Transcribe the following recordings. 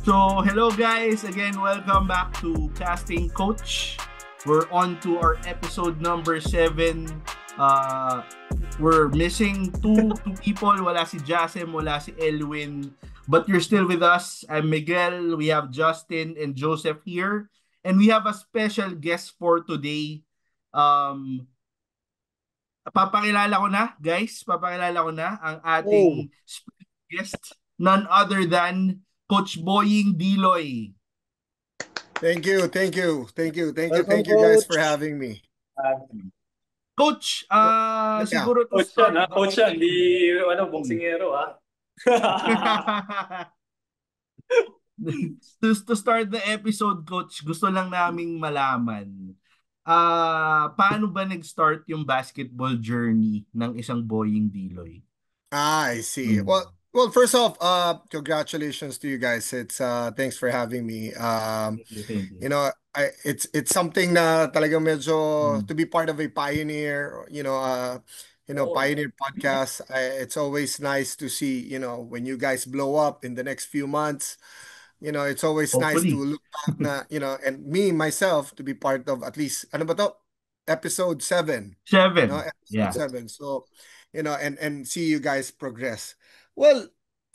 So, hello guys. Again, welcome back to Casting Coach. We're on to our episode number 7. We're missing two people. Wala si Jasem, wala si Elwin. But you're still with us. I'm Miguel. We have Justin and Joseph here. And we have a special guest for today. Um, Papakilala ko na, guys. Papakilala ko na ang Oh, ating special guest. None other than Coach Boying Diloy. thank you, thank you, thank you, thank you, Welcome, thank you guys for Coach. having me. Coach, Well, yeah. siguro to Coach yan, start. ha? Coach yan, di, boksingero, ha? To start the episode, Coach, gusto lang naming malaman, paano ba nag-start yung basketball journey ng isang Boying Diloy? I see. Mm. Well, first off, congratulations to you guys. It's thanks for having me. Thank you. You know, it's something na talagang medyo Mm. to be part of a pioneer, Oo. pioneer podcast. It's always nice to see, when you guys blow up in the next few months. It's always nice to Hopefully. look back na, and me myself to be part of at least ano ba to? Episode 7. No, 7. episode Yeah. 7. So, and see you guys progress. Well,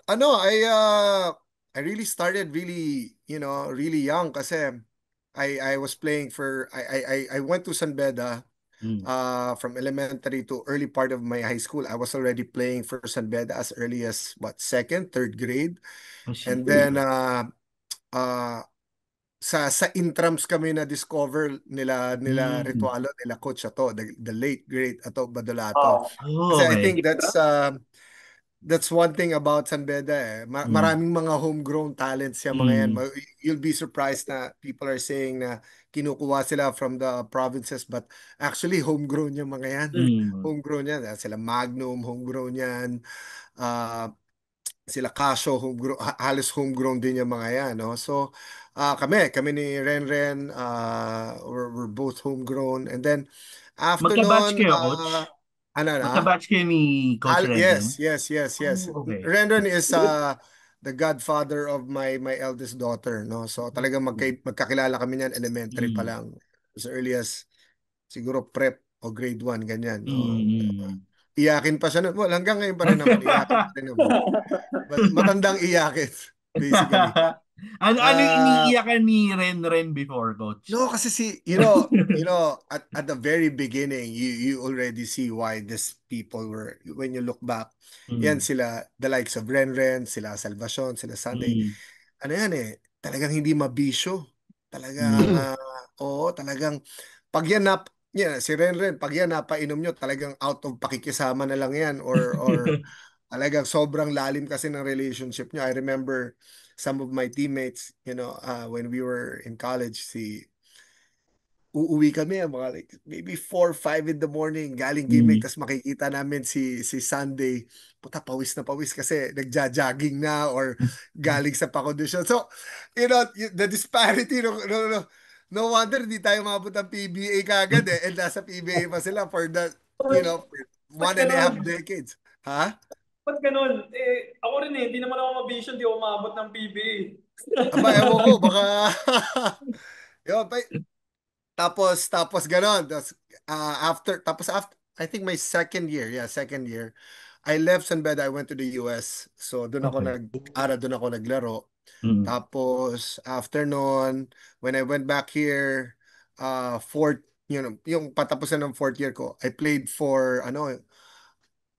I really started really young kasi I was playing for I went to San Beda Mm. from elementary to early part of my high school. I was already playing for San Beda as early as what, second, third grade. I see. And then uh sa intrams kami na discover nila Mm. Ritualo, nila Coach Ato, the late great Ato Badolato. Oh, Kasi Oh, I okay. think that's one thing about San Beda eh. Mm. Maraming mga homegrown talents yung mga yan. Mm. You'll be surprised na people are saying na kinukuha sila from the provinces, but actually homegrown yung mga yan. Mm. Homegrown yan. Sila Magnum, homegrown yan. Uh, Sila Casio, halos homegrown din yung mga yan, no? So, kami ni Renren, we're both homegrown. And then, after Magka-batch nun, kayo, Coach? ano na? Magka-batch kayo ni Coach Renren? Yes, yes, yes, yes. Oh, okay. Renren is the godfather of my eldest daughter, no? So, talagang magkakilala kami niyan elementary pa Mm. lang. As early as siguro prep o grade 1, ganyan, no? Mm. Iyakin pa siya nun. Well, hanggang ngayon pa rin naman, iyakin pa rin naman. But matandang iyakin, basically. Ano yung Uh, iniiyakan ni Renren before, Coach? no, kasi at the very beginning, you already see why these people were, when you look back, yan Mm. sila, the likes of Renren, sila Salvacion, sila Sunday. Mm. Ano yan eh, talagang hindi mabisyo. Talagang, Mm. oo, talagang, pag yan si Renren, pag yan napainom nyo, talagang out of pakikisama na lang yan, or talagang sobrang lalim kasi ng relationship nyo. I remember some of my teammates, when we were in college, uuwi kami mga like, maybe 4, 5 in the morning galing gimmick, Mm. tapos makikita namin si Sunday, puta pawis na pawis kasi nagja-jogging na or galing sa pakondisyon. So, the disparity, no wonder di tayo mabot ng PBA kagad eh, and nasa PBA pa sila for for ba't 1.5 ganun? decades. Ha? Ba't ganun? Ako rin hindi naman ako mabisyon, di ako maabot ng PBA. Aba, ewan ko, baka yun, tapos ganon. Tapos after, I think my second year, yeah, second year, I left San Beda, I went to the US. So Okay. doon ako naglaro. Mm. Tapos after noon, when I went back here, fourth, yung patapusan ng fourth year ko, I played for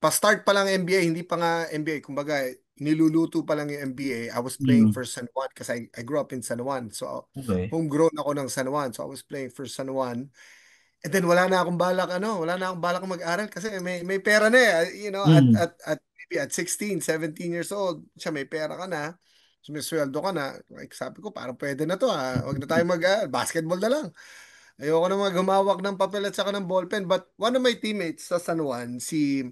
pa-start pa lang NBA, hindi pa nga NBA. Kumbaga, niluluto pa lang yung NBA. I was playing Mm. for San Juan kasi I grew up in San Juan. So, Okay. homegrown ako ng San Juan. So, I was playing for San Juan. And then, wala na akong balak mag-aral kasi may pera na eh. Mm. Maybe at 16, 17 years old, siya may pera ka na. Sumisweldo ka na. Like, sabi ko, parang pwede na to ha. Huwag na tayo basketball na lang. Ayoko na humawak ng papel at saka ng ballpen. But one of my teammates sa San Juan, si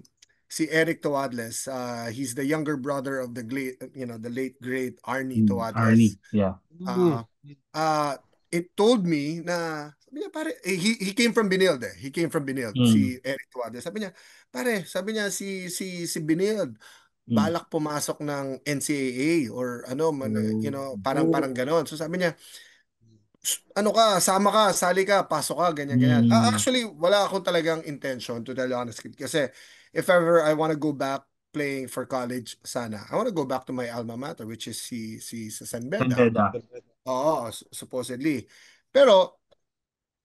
Eric Towadles, he's the younger brother of the late great Arnie Mm. Arnie. Towadles. Yeah. Uh, uh, it told me na, sabi niya, pare, he came from Binild eh. He came from Binild, Mm. si Eric Towadles. Sabi niya, pare, sabi niya si Binild, balak pumasok ng NCAA or ano, parang Oh. ganon. So sabi niya, ano ka, sama ka, sali ka, pasok ka, ganyan. Actually, wala akong talagang intention to tell you honestly. Kasi if ever I want to go back playing for college, sana. I want to go back to my alma mater, which is sa San Beda. Tandeda. Oo, supposedly. Pero,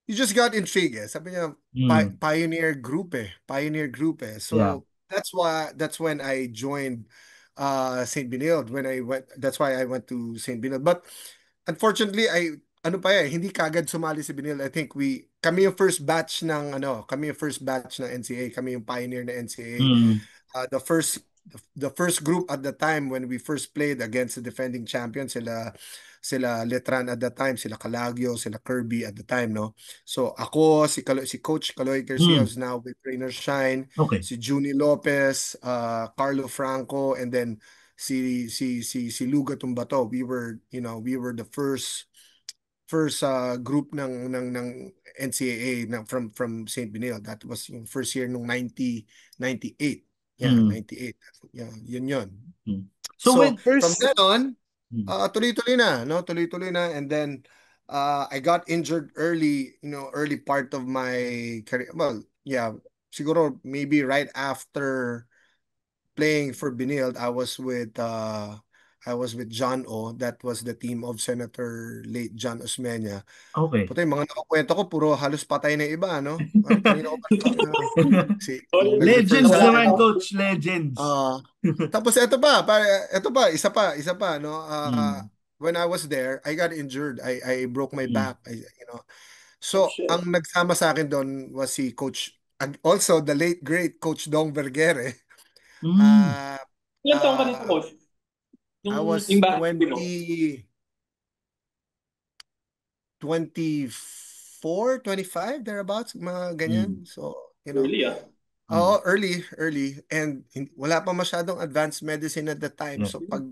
you just got intrigued eh. Sabi niya, Mm. pioneer group eh. Pioneer group eh. Yeah. So, that's when I joined St. Benilde. That's why I went to St. Benilde. But, unfortunately, ano pa eh, hindi kagad sumali si Benilde. I think kami yung first batch kami yung first batch ng NCAA, kami yung pioneer na NCAA. Mm. The first group at the time when we first played against the defending champions, sila Letran at the time, sila Calagio, sila Kirby at the time, no? So ako, si Coach Caloy Garcia, Mm. who's now with Trainer Shine, Okay. si Juni Lopez, Carlo Franco, and then si Luga Tumbato. We were the first group ng NCAA from St. Benil. That was yung first year nung 1998. Yeah, Mm. 98. Yeah, yun. Mm. So So, when from then on, tuloy-tuloy na, no? Tuloy-tuloy na. And then, I got injured early, early part of my career. Well, yeah, siguro maybe right after playing for Benilde, I was with John O. That was the team of Senator late John Osmeña. okay. Puta, yung mga nakakwento ko, puro halos patay na iba, no? Kanina ko pa, Legends nag-refer sa akin. naman, Coach. Legends. Tapos isa pa, no? When I was there, I got injured. I broke my back. So, ang nagsama sa akin doon was si Coach, also the late great Coach Dong Vergere. Mm. Ilan taong ka nito, Coach? I was Yung basketball mo? 24, 25, thereabouts, mga ganyan. So, Early, ah. Oo, early. And wala pa masyadong advanced medicine at the time. Yeah. So, pag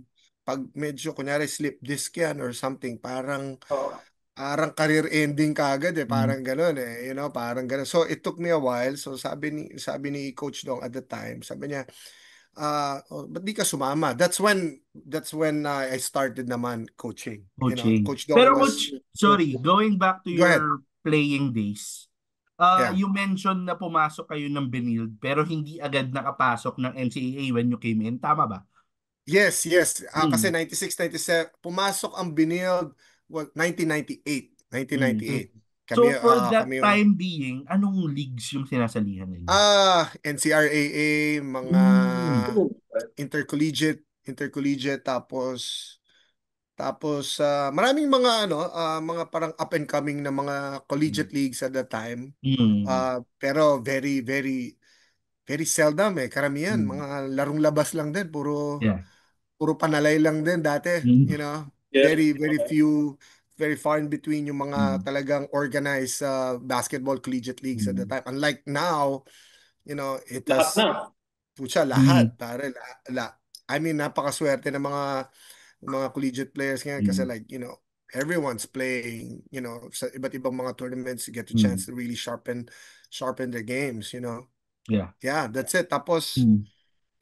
medyo, kunyari, slip disc yan or something, parang career ending kagad eh. Parang ganun eh. Parang ganun. So, it took me a while. So, sabi ni Coach Dong at the time, sabi niya, ba't di ka sumama? That's when I started naman coaching. Coaching. Coach Dong Pero was. Coach, sorry, going back to Go ahead. your playing days. Yeah. You mentioned na pumasok kayo ng Benilde pero hindi agad nakapasok ng NCAA when you came in. Tama ba? Yes. Kasi 96, 97, pumasok ang Benilde, 1998. 1998. So for that Kami time being, anong leagues yung sinasalihan ninyo? NCRAA, mga intercollegiate, tapos maraming mga mga parang up and coming na mga collegiate leagues at that time. Pero very very very seldom eh. Karamihan mga larong labas lang din, puro panalay lang din dati, very very few, very far in between yung mga talagang organized basketball collegiate leagues at the time. Unlike now, it has lahat, pare. I mean, napakaswerte ng mga collegiate players ngayon kasi everyone's playing, sa iba't ibang mga tournaments, you get the chance to really sharpen their games. Yeah, that's it. Tapos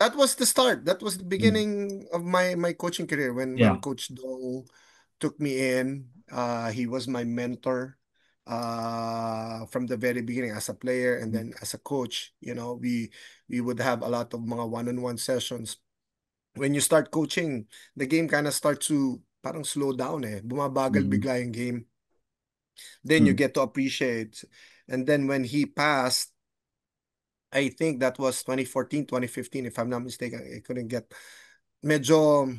that was the start. That was the beginning of my coaching career when Coach Dong took me in. He was my mentor from the very beginning as a player and then as a coach. We would have a lot of mga one-on-one sessions. When you start coaching, the game kind of starts to parang slow down eh. Bumabagal bigla yung game. Then you get to appreciate. And then when he passed, I think that was 2014, 2015, if I'm not mistaken. I couldn't get. Medyo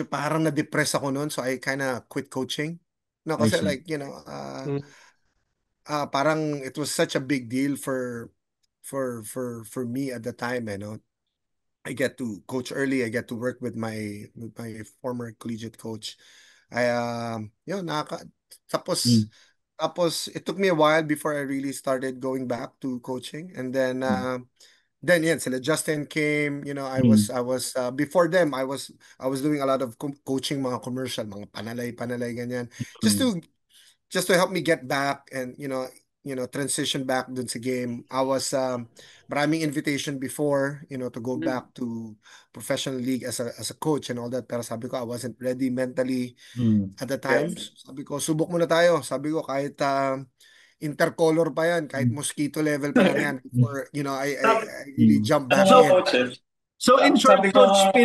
parang na-depress ako noon, so I kind of quit coaching. No, kasi parang it was such a big deal for me at the time, I get to coach early, I get to work with my former collegiate coach. Tapos it took me a while before I really started going back to coaching, and then sila Justin came. I was before them. I was doing a lot of coaching, mga commercial, mga panalay ganyan, just to help me get back and transition back dun sa game. I was maraming invitation before, to go back to professional league as a coach and all that. Pero sabi ko, I wasn't ready mentally at the time. Yes. Sabi ko, subok muna tayo. Sabi ko, kahit intercolor pa yan, kahit mosquito level pa lang yan before, I really jump back Ano nga, in. coach eh. So in short, Sabi ko coach, nga-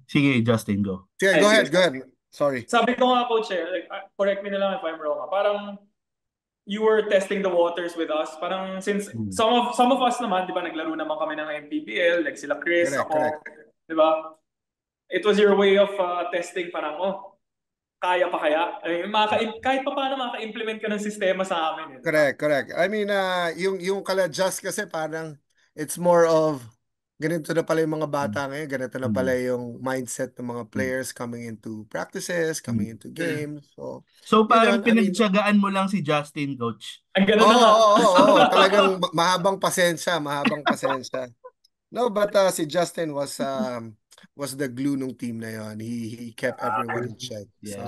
sige, Justin, go. Sige, Ay, go ahead, sige. go ahead. Sorry. Sabi ko nga, coach eh, like, correct me na lang if I'm wrong. Parang you were testing the waters with us. Parang since some of us naman, di ba, naglaro naman kami ng MPBL, like sila Chris, Correct. di ba? It was your way of testing, parang, kaya pa kaya? Kahit pa paano maka-implement ka ng sistema sa amin. Correct. I mean, yung kala-just kasi parang it's more of ganito na pala yung mga bata ngayon, ganito na pala yung mindset ng mga players coming into practices, coming into games. So yun, parang pinagtiyagaan mo lang si Justin, coach. Ang ganun na nga. Oo, talagang mahabang pasensya. No, but si Justin was the glue ng team na yon. He kept everyone in check. So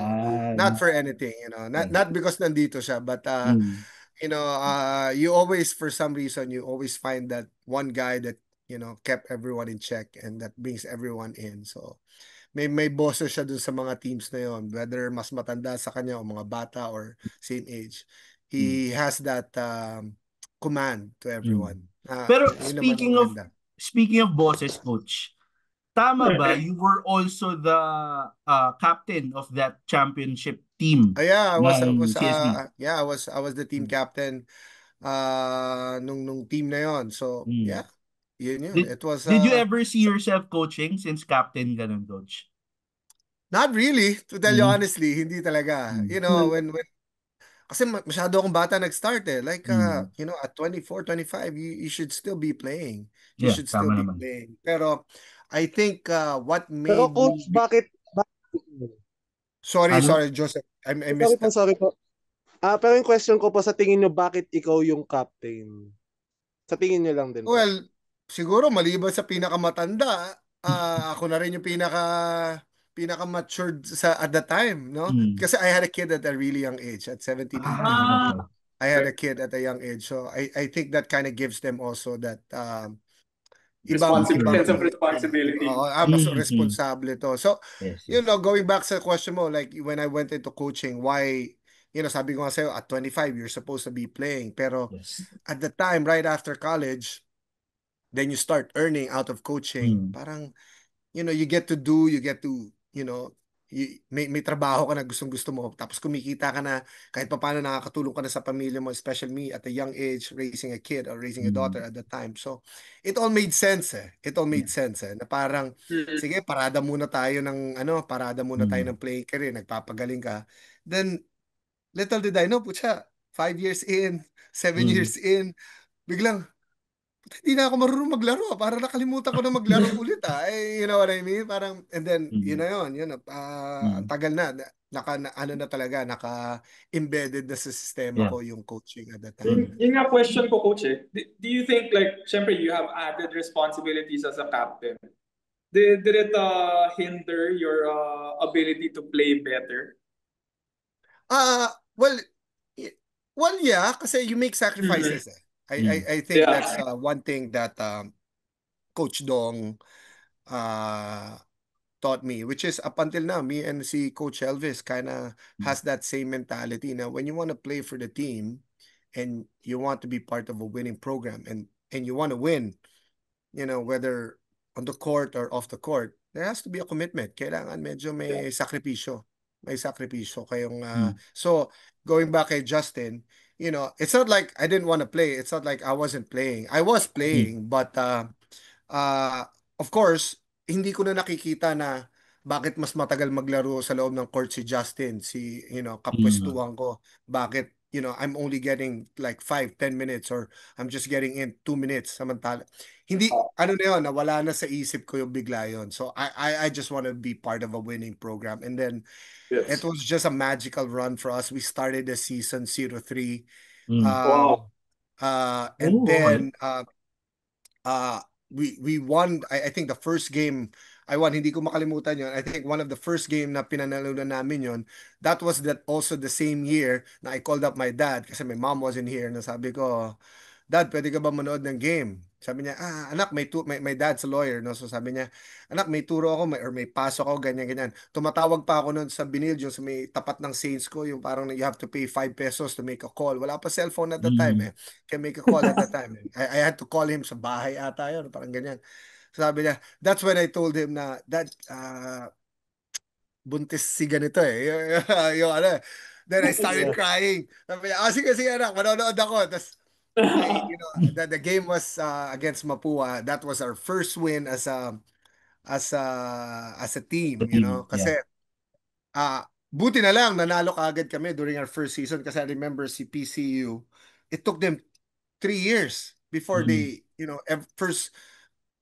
not for anything, not because nandito siya, but you always, for some reason, you always find that one guy that kept everyone in check and that brings everyone in. So may boses siya dun sa mga teams na yon, whether mas matanda sa kanya o mga bata or same age. He has that command to everyone. Pero Yun naman ang maganda. speaking of bosses, coach, tama ba you were also the captain of that championship team? I was the team captain nung team na yon. So yeah, yun. It was Did you ever see yourself coaching since captain ka nun, coach? not really, to tell you honestly, hindi talaga. When kasi masyado akong bata nag-start eh. Like at 24, 25, you should still be playing. You should still tama be naman. playing. Pero I think what Pero made coach, me bakit? Sorry, Ano? Joseph. I missed that. Sorry po. Pero yung question ko po, sa tingin nyo, bakit ikaw yung captain? Sa tingin nyo lang din po. Well, siguro maliban sa pinakamatanda, ako na rin yung pinaka-matured at the time, no? Kasi I had a kid at a really young age, at 17, 18. I had a kid at a young age. So I think that kind of gives them also that sense of responsibility. Responsable to. So, Yes. going back sa question mo, like when I went into coaching, why, sabi ko nga sa'yo, at 25, you're supposed to be playing. Pero at the time, right after college, then you start earning out of coaching. Parang, you get to, may trabaho ka na gustong-gusto mo, tapos kumikita ka na, kahit pa paano nakakatulong ka na sa pamilya mo, especially me at a young age, raising a kid or raising a daughter at the time. So, it all made sense na parang, sige, parada muna tayo ng playing career, nagpapagaling ka. Then, little did I know, putya, 5 years in, 7 years in, biglang, hindi na ako marunong maglaro. Parang nakalimutan ko na maglaro ulit. You know what I mean? Parang, and then, yun na yun. Ang tagal na. Naka-embedded na sa sistema ko yung coaching at that time. Yung nga question ko, coach eh. Do you think, like, syempre you have added responsibilities as a captain. Did it hinder your ability to play better? Well, yeah, kasi you make sacrifices. I think that's one thing that Coach Dong taught me, which is up until now, me and si Coach Elvis kind of has that same mentality. Now, when you want to play for the team and you want to be part of a winning program and you want to win, whether on the court or off the court, there has to be a commitment. Kailangan medyo may sakripisyo. Kayong so going back kay Justin, it's not like I didn't want to play. It's not like I wasn't playing. I was playing, but of course, hindi ko na nakikita na bakit mas matagal maglaro sa loob ng court si Justin, kapwestuhan ko. Bakit, I'm only getting like 5-10 minutes or I'm just getting in 2 minutes samantala. Hindi, na yun, nawala na sa isip ko yung bigla yun. So I just want to be part of a winning program. And then, it was just a magical run for us. We started the season 0-3. Wow. And then we won. I think the first game I won, hindi ko makalimutan yon. I think one of the first game na pinanalunan namin yon, that was that also the same year na I called up my dad kasi my mom wasn't here, na sabi ko, Dad, pwede ka ba manood ng game? Sabi niya, anak, may dad's a lawyer, no? So sabi niya, anak, may turo ako, may pasok ako, ganyan, ganyan. Tumatawag pa ako noon sa Biniljo, sa may tapat ng Saints ko, yung parang you have to pay 5 pesos to make a call. Wala pa cellphone at that time, Mm. eh. Can make a call at that time. I had to call him sa bahay ata yun, parang ganyan. Sabi niya, that's when I told him na, Dad, buntis si ganito eh. Yung ano. Then I started crying. Sabi niya, sige, sige anak, manonood ako. Tapos, the game was against Mapua. That was our first win as a team, The team, yeah. Kasi buti na lang nanalo kaagad kami during our first season kasi I remember si PCU, it took them 3 years before they, first,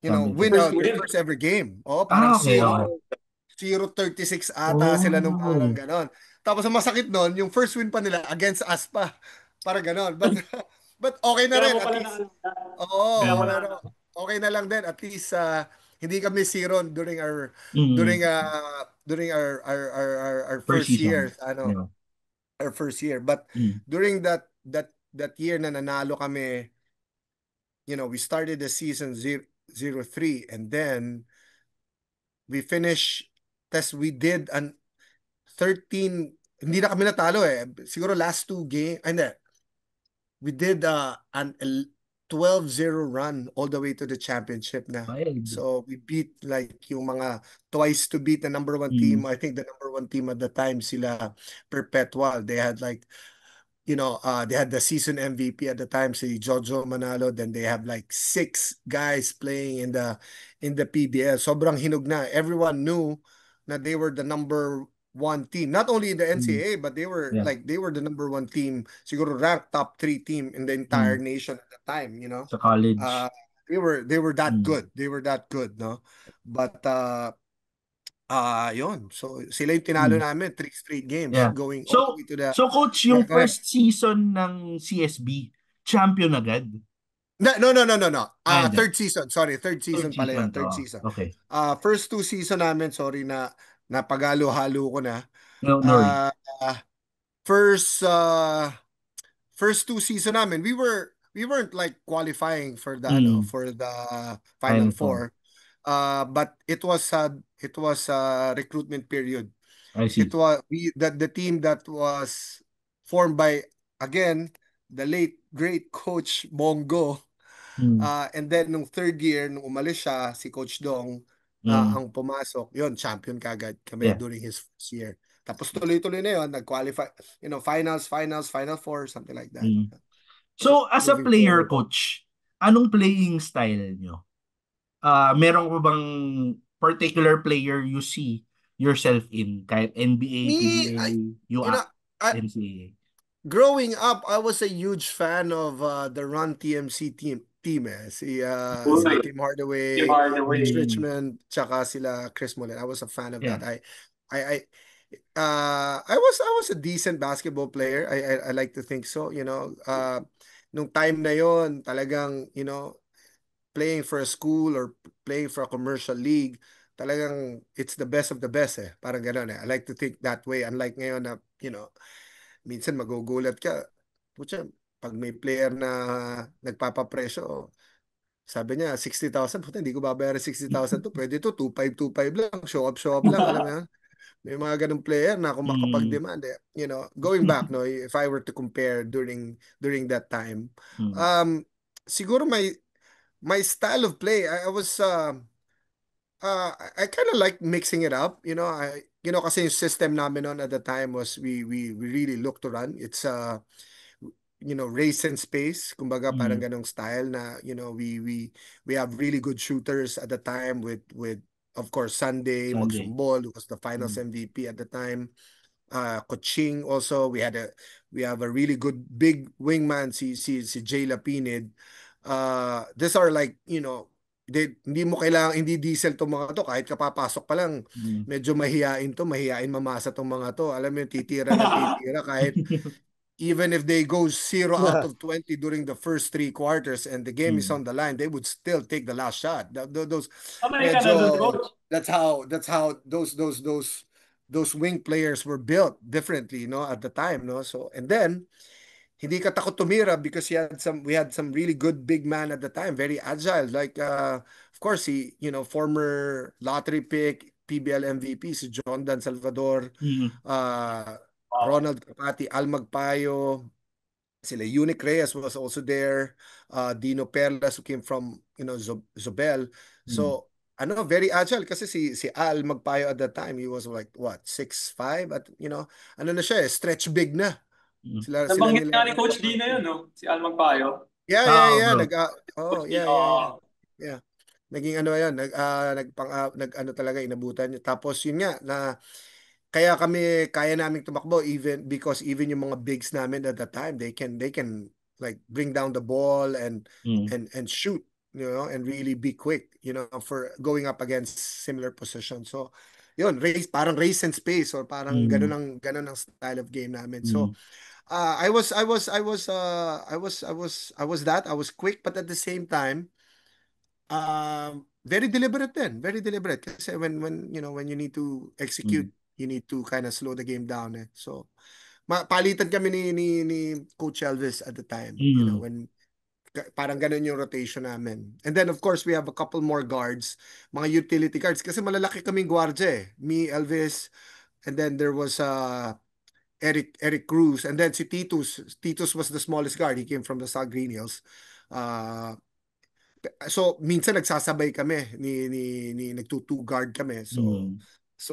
win First their win. first ever game. Oh, parang Okay, okay. 0-36 ata sila nung parang Oh. ganon. Tapos ang masakit nun, yung first win pa nila against us pa. Parang ganon. But okay na Kaya rin mo at pala least. naalala. Oo, Kaya mo pero naalala. okay na lang din at least hindi kami zero during our Mm. during our First first season. year, Yeah. our first year. But Mm. during that year na nanalo kami, we started the season 0-3 and then we finished, tas we did an 13, hindi na kami natalo eh. Siguro last two game, hindi. We did an 12-0 run all the way to the championship na. Wild. So we beat like yung mga twice to beat the number one team. I think the number one team at the time sila Perpetual. They had like they had the season MVP at the time, si Jojo Manalo. Then they have like 6 guys playing in the PBL. Sobrang hinog na. Everyone knew that they were the number one team. Not only in the NCAA, but they were Yeah. they were the number one team. Siguro ranked top 3 team in the entire nation at the time. Sa college. They were that Mm. good. They were that good, no? But yun. So sila yung tinalo namin 3 straight games Yeah. going all the way to the So coach, yung correct. first season ng CSB, champion agad? No. Hindi. Third season. Sorry, third season pala yun. Third to. season. Okay. First 2 season namin, sorry na napagalo-halo ko na. No worries. First 2 season namin, we weren't like qualifying for the for the Final Four. But it was a recruitment period. I see. It was the team that was formed by, again, the late great coach Bongo. And then nung third year nung umalis siya, si Coach Dong ang pumasok. Yon, champion kagad kami during his first year. Tapos tuloy-tuloy na yon, nag-qualify, finals, Final Four, something like that. So as a moving player, forward. coach, anong playing style nyo? Meron ko bang particular player you see yourself in? Kahit NBA, Me, PBA, NCAA. Growing up, I was a huge fan of the Run TMC team sila Tim Hardaway, Rich Richmond, tsaka sila Chris Mullin. I was a fan of that. I was a decent basketball player. I like to think so, nung time na yon, talagang, playing for a school or playing for a commercial league, talagang it's the best of the best eh. Parang gano'n eh. I like to think that way. Unlike ngayon na, minsan magugulat ka. Putya, pag may player na nagpapapresyo, sabi niya 60,000, puta, hindi ko babayaran 60,000 to. Pwede to 2,525 lang. Show up lang, alam mo yan. May mga ganung player na kung makapag-demand eh. Going back, no, if I were to compare during that time, siguro my style of play, I was I kind of like mixing it up, kasi yung system namin on at the time was we really look to run. It's race and space, kumbaga parang ganong style na, we have really good shooters at the time with of course Sunday Magsumbol, who was the finals MVP at the time. Coaching also, we have a really good big wingman, si Jay Lapinid. These are like, hindi mo kailangan, hindi diesel tong mga to, kahit kapapasok pa lang medyo mahihain mamasa tong mga to, alam mo yung titira kahit even if they go 0 out of 20 during the first 3 quarters and the game is Mm. on the line, they would still take the last shot. Those American na dun, medyo coach. that's how those wing players were built differently, at the time, no. So and then hindi ka takot tumira because we had some really good big man at the time, very agile. Like of course former lottery pick, PBL MVP si John Dan Salvador, Mm. uh, Wow. Ronald Capati, Al Magpayo, sila Unique Reyes was also there, Dino Perlas who came from Zobel. Mm. So very agile kasi si Al Magpayo at that time, he was like what 6'5" at ano na siya stretch big na. Mm. Sila Nabanggit nila nga ni Coach Dina yun, no? Si Al Magpayo. Yeah, yeah, Ah, yeah. bro. Oh, Coach yeah, Dina. yeah, yeah. Yeah. Naging ano 'yan, nag talaga inabutan niya. Tapos yun nga na kaya kaya naming tumakbo even yung mga bigs namin at that time, they can like bring down the ball and Mm. and shoot, and really be quick, for going up against similar positions. So, yun, parang race and space or parang Mm. ganun ang style of game namin. So, Mm. I was that. I was quick, but at the same time, very deliberate then. Very deliberate. Kasi when you need to execute, Mm. you need to kind of slow the game down. So, palitan kami ni Coach Elvis at the time. Mm. When parang ganun yung rotation namin. And then, of course, we have a couple more guards, mga utility guards. Kasi malalaki kaming gwardya eh. Me, Elvis, and then there was Eric Cruz, and then si Titus. Titus was the smallest guard. He came from the Sa Green Hills. Uh, so minsan nagsasabay kami ni nagtutu guard kami. So Mm.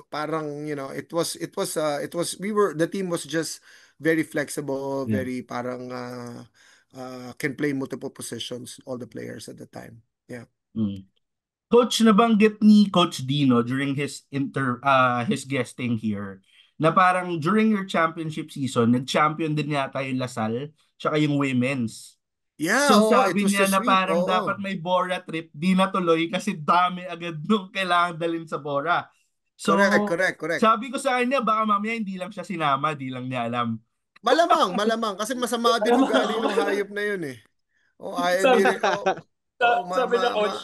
parang it was the team was just very flexible, Yeah. very parang can play multiple positions, all the players at the time. Yeah. Mm. Coach, nabanggit ni Coach Dino during his guesting here na parang during your championship season, nag-champion din yata yung Lasal tsaka yung women's. Yeah, So oh, it sabi was niya just na sweet. parang Oo. dapat may Bora trip, di natuloy kasi dami agad nung kailangan dalhin sa Bora. So Correct. sabi ko sa kanya, baka mamaya hindi lang siya sinama, di lang niya alam. Malamang kasi masama din Alam ugali mo, ng hayop na yun eh. Oh, ay hindi sabi, rin. Oh, sabi niya, Coach,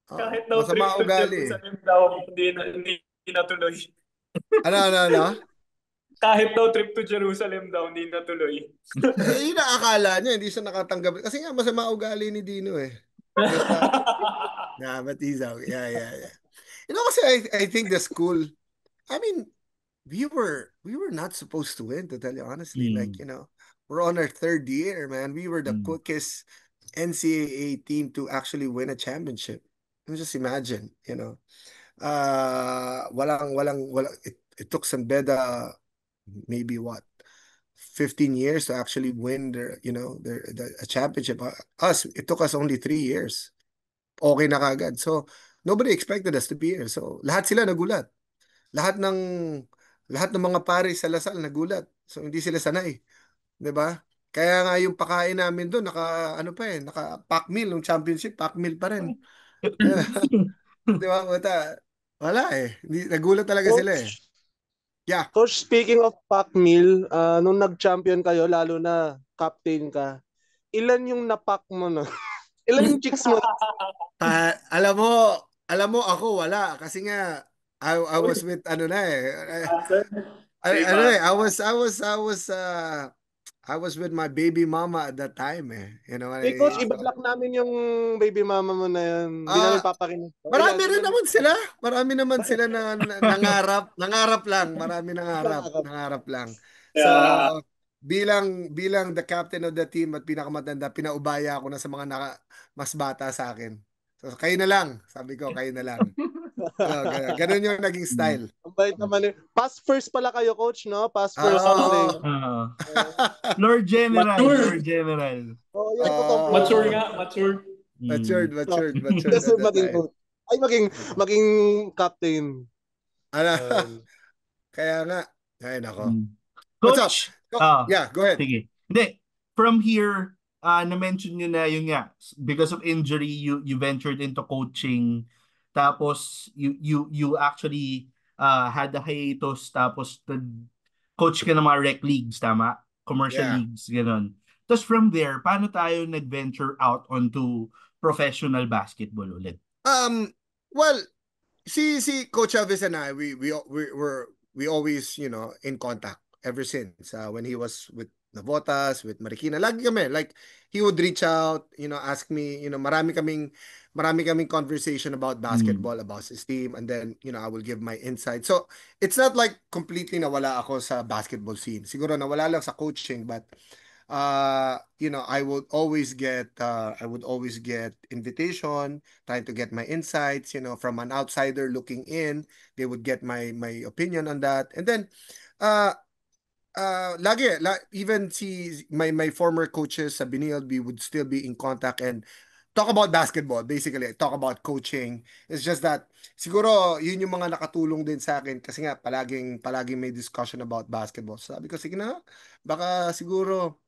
kahit daw trip masama to ugali eh. Jerusalem daw, hindi natuloy. Ano? Kahit daw trip to Jerusalem daw, hindi natuloy. Yun ang akala niya, hindi siya nakatanggap. Kasi nga, masama ugali ni Dino eh. But, but he's out. Yeah. Kasi I think the school, I mean, we were not supposed to win, to tell you honestly. Like, Mm. we're on our third year, man. We were the Mm. quickest NCAA team to actually win a championship. Just imagine, walang it took Beda maybe what 15 years to actually win a championship. It took us only 3 years. Okay na kagad. So nobody expected us to be here. So lahat sila nagulat. Lahat ng lahat ng mga pare sa Lasal nagulat. So hindi sila sanay, 'di ba? Kaya nga yung pakain namin doon naka pack meal ng championship, pack meal pa rin. 'Di ba? Wala eh. Nagulat talaga sila eh. Coach, Yeah. Coach, speaking of pack meal, nung nag-champion kayo, lalo na captain ka, ilan yung napak mo na? Ilan yung chicks mo? Alam mo ako wala kasi nga I was with ano na eh. Answer? Safe Ano eh, answer. I was with my baby mama at that time eh. Hey, Coach, ibablock namin yung baby mama mo na yun. Hindi namin Ah, papakinig. marami rin Ilan? naman sila. Marami naman sila na nangarap lang. Marami nangarap lang. So, Yeah. bilang the captain of the team at pinakamatanda, pinaubaya ako na sa mga mas bata sa akin. So, kayo na lang. Sabi ko, kayo na lang. Ganun yung naging Mm. style. Ang bait naman yun. Pass first pala kayo, Coach, no? Pass first Oo. play. Lord General, Mature. Lord General. Oh, yan po tong Mature nga, mature. Matured Kasi at that maging time. coach. Ay, maging captain. Ano? Ayun. Kaya nga. Ay, nako. Mm. What's up? Coach, ah, Yeah, go ahead. sige. Hindi, from here, na-mention nyo na yun nga, because of injury, you ventured into coaching, tapos you actually had a hiatus, tapos coach ka ng mga rec leagues, tama? commercial Yeah. leagues, gano'n. Tapos from there, paano tayo nag-venture out onto professional basketball ulit? Well, si Coach Elvis and I, we always, in contact ever since when he was with Navotas, with Marikina. Lagi kami, like, he would reach out, ask me, marami kaming conversation about Mm. basketball, about his team, and then, I will give my insight. So, it's not like completely nawala ako sa basketball scene. Siguro nawala lang sa coaching, but I would always get invitation, trying to get my insights, from an outsider looking in. They would get my opinion on that. And then uh even my former coaches sa Binil, we would still be in contact and talk about basketball, basically talk about coaching. It's just that siguro yun yung mga nakatulong din sa akin kasi nga palaging may discussion about basketball. Sabi ko, sige na, baka siguro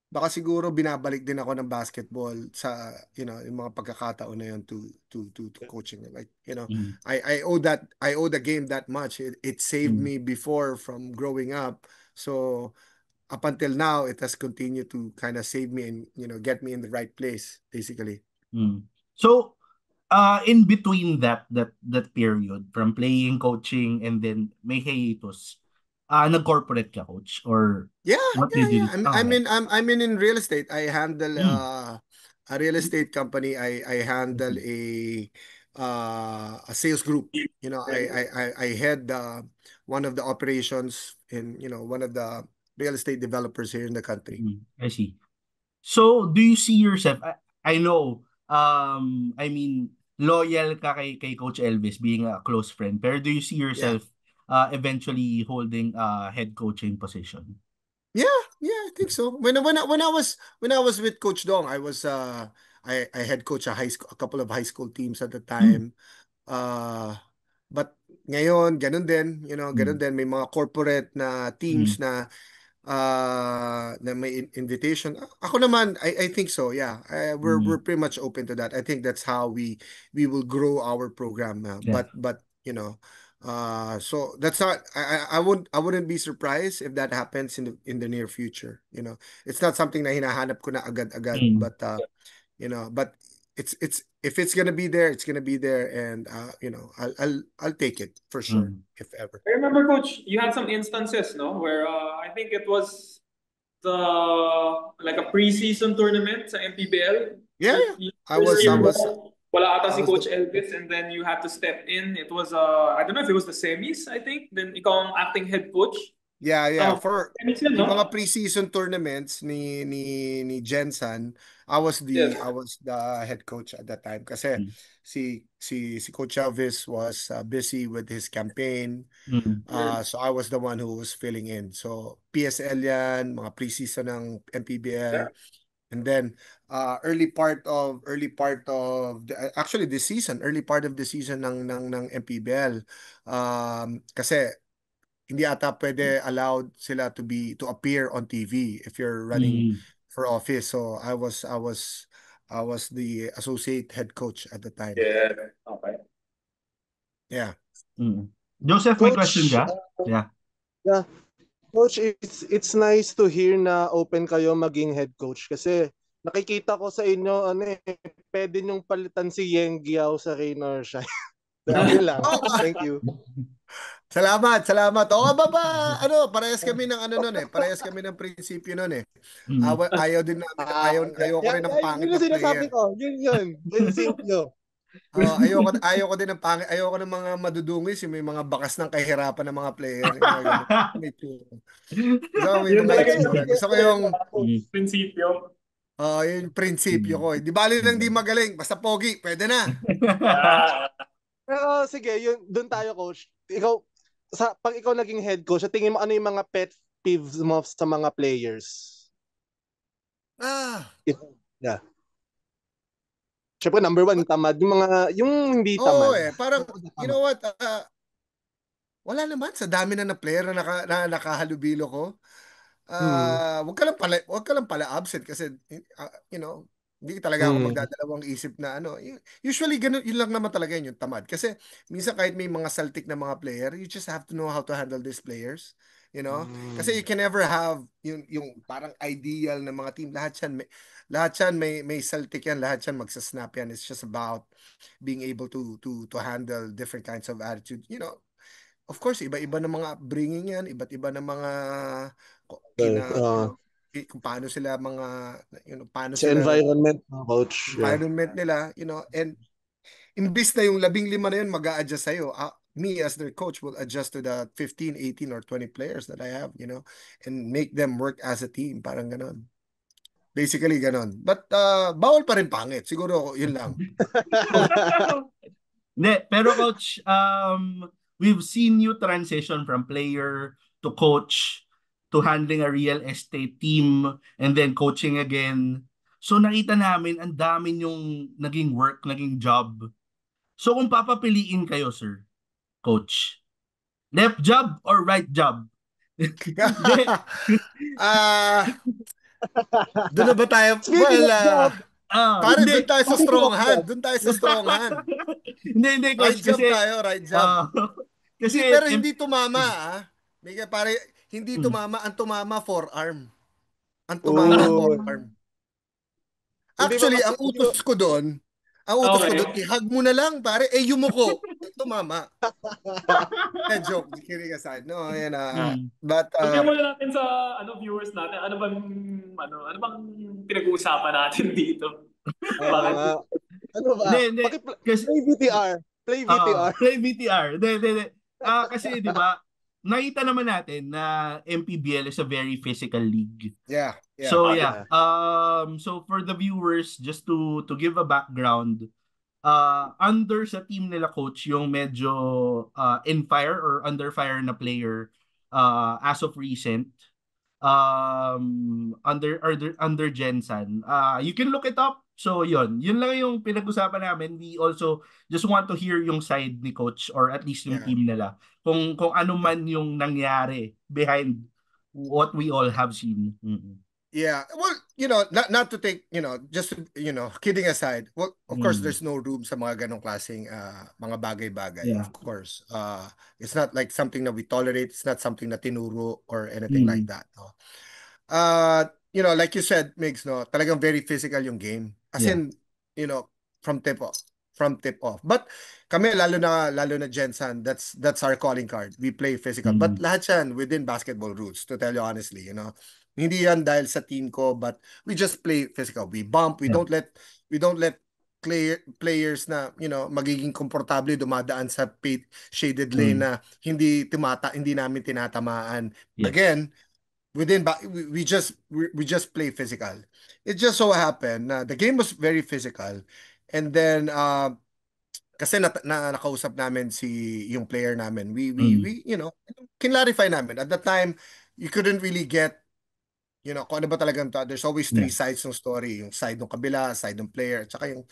baka siguro binabalik din ako ng basketball sa, yung mga pagkakataon na yun to coaching. Like, Mm. I owe the game that much. It saved Mm. me before from growing up. So up until now, it has continued to kind of save me and, get me in the right place, basically. Mm. So, in between that period from playing, coaching, and then may hiatus, nag-corporate ka, coach, or Yeah, what yeah, did you yeah. do? I'm in real estate. I handle Mm. a real estate company. I handle a sales group. I head one of the operations in, one of the real estate developers here in the country. I see. So, do you see yourself, I know, I mean, loyal ka kay Coach Elvis being a close friend, pero do you see Yeah. yourself eventually holding a head coaching position? Yeah, I think so. When I was with Coach Dong, I head coach a couple of high school teams at the Mm. time. But ngayon, ganun din, ganun Mm. din. May mga corporate na teams Mm. na may invitation. Ako naman, I think so. Yeah, we're Mm. pretty much open to that. I think that's how we will grow our program. Yeah. But so that's not. I wouldn't be surprised if that happens in the near future. It's not something na hinahanap ko na agad-agad. Mm. But it's if it's gonna be there, it's gonna be there, and I'll take it for sure Mm. if ever. I remember, Coach, you had some instances, no, where I think it was the like a preseason tournament sa MPBL. Yeah, Your yeah. I first was I year was mo, wala ata I si was the Coach Elvis, and then you had to step in. It was I don't know if it was the semis, I think. Then ikaw ang acting head coach. Yeah. For Semis yun, yung mga no? preseason tournaments ni Jensen, Yes. I was the head coach at that time kasi Mm. si Coach Elvis was busy with his campaign. Mm. So I was the one who was filling in. So PSL yan, mga preseason ng MPBL. Yeah. And then actually this season, early part of the season ng MPBL. Kasi hindi ata pwede allowed sila to appear on TV if you're running Mm. for office. So I was the associate head coach at the time. Yeah. Okay. Yeah. Mm. Joseph, may question Coach, ka? Yeah. yeah, Coach, it's nice to hear na open kayo maging head coach kasi nakikita ko sa inyo pwede niyong palitan si Yeng Giao sa Rain or Shine. Yun lang. Oh, Thank you. salamat. Oo parehas kami ng parehas kami ng prinsipyo noon eh. Mm. Ayaw din namin, ayoko rin ng pangit Yun na yung sinasabi player. ko. Yun. Prinsipyo. Ayoko din ng mga madudungis, yung may mga bakas ng kahirapan ng mga player, yung mga ganun. May tsura. Gusto ko may Yun mga talaga itsura. Gusto ko yung Mm. prinsipyo. yung prinsipyo ko. Di bali lang di magaling, basta pogi, pwede na. Ah. Pero sige, doon tayo, Coach. Pag ikaw naging head coach, sa tingin mo ano yung mga pet peeves mo sa mga players? Yeah. Siyempre, number one, tamad. Yung hindi tamad. Parang, you know what, wala naman sa dami na player na nakahalubilo ko. Wag ka lang pala absent kasi hindi talaga ako magdadalawang isip na usually ganun, yun lang naman talaga yung tamad kasi minsan kahit may mga saltik na mga player, you just have to know how to handle these players You know? Kasi you can never have yung parang ideal na mga team. Lahat yan may Celtic yan, lahat yan magsasnap yan. It's just about being able to handle different kinds of attitude. You know, of course, iba-iba ng mga bringing yan, iba't iba ng mga kung paano sila paano sa sila environment, coach. Yeah. environment nila, and imbis na yung 15 na yun mag-a-adjust sa'yo, me as their coach will adjust to the 15, 18, or 20 players that I have, and make them work as a team. Parang ganon. Basically, ganon. But, bawal pa rin pangit. Siguro, yun lang. Hindi, pero coach, we've seen you transition from player to coach to handling a real estate team and then coaching again. So nakita namin ang dami yung naging work, naging job. So kung papapiliin kayo, sir, coach, left job or right job? Doon na ba tayo? Speaking of job, pare, hindi. doon tayo sa strong hand. Doon tayo sa strong hand. Hindi, Right coach. job Kasi, tayo, right job. kasi, Pero hindi tumama, Mega, pare, hindi tumama. Ang tumama, forearm. Ang tumama, forearm. Actually, ang utos ko doon, ihag mo na lang, pare. Yumuko. Tumama. Joke. Kidding aside. No, yan but sabihin muna natin sa viewers natin, ano bang pinag-uusapan natin dito? Ano ba? Hindi. Play VTR. Play VTR. Play VTR. Hindi. Kasi, di ba, nakita naman natin na MPBL is a very physical league. Yeah. So, yeah. So, for the viewers, just to give a background, under sa team nila coach yung medyo in fire or under fire na player as of recent under Jensen. You can look it up. So yun lang yung pinag-usapan namin. We also just want to hear yung side ni coach or at least yung team nila. Kung ano man yung nangyari behind what we all have seen. Mm-hmm. Yeah, well, not to take, just, kidding aside, well, of course, there's no room sa mga ganong klaseng mga bagay-bagay, of course. It's not like something that we tolerate. It's not something na tinuro or anything like that. No? Like you said, Migs, no, talagang very physical yung game. As in, from tip off. But kami, lalo na Jensen, that's our calling card. We play physical. But lahat yan within basketball rules, to tell you honestly, Hindi yan dahil sa team ko, but we just play physical. We bump. We don't let players na, magiging komportable dumadaan sa shaded lane na hindi namin tinatamaan. Yeah. Again, we just play physical. It just so happened na the game was very physical. And then kasi nakausap namin yung player namin. We kinlarify namin. At the time, you couldn't really get kung ano ba talagang there's always three sides ng story. Yung side ng kabila, side ng player, tsaka yung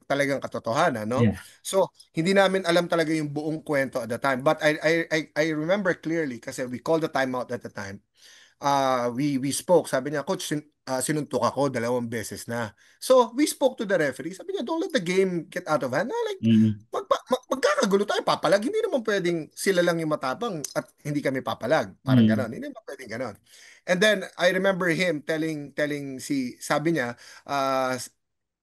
talagang katotohanan, no? Yeah. So, hindi namin alam talaga yung buong kwento at the time. But I remember clearly kasi we called the timeout at the time. We spoke. Sabi niya, Coach, sinuntok ako 2 beses na. So, we spoke to the referee. Sabi niya, don't let the game get out of hand. Magkakagulo tayo, papalag. Hindi naman pwedeng sila lang yung matapang at hindi kami papalag. Parang ganon. Hindi naman pwedeng ganon. And then, I remember him sabi niya,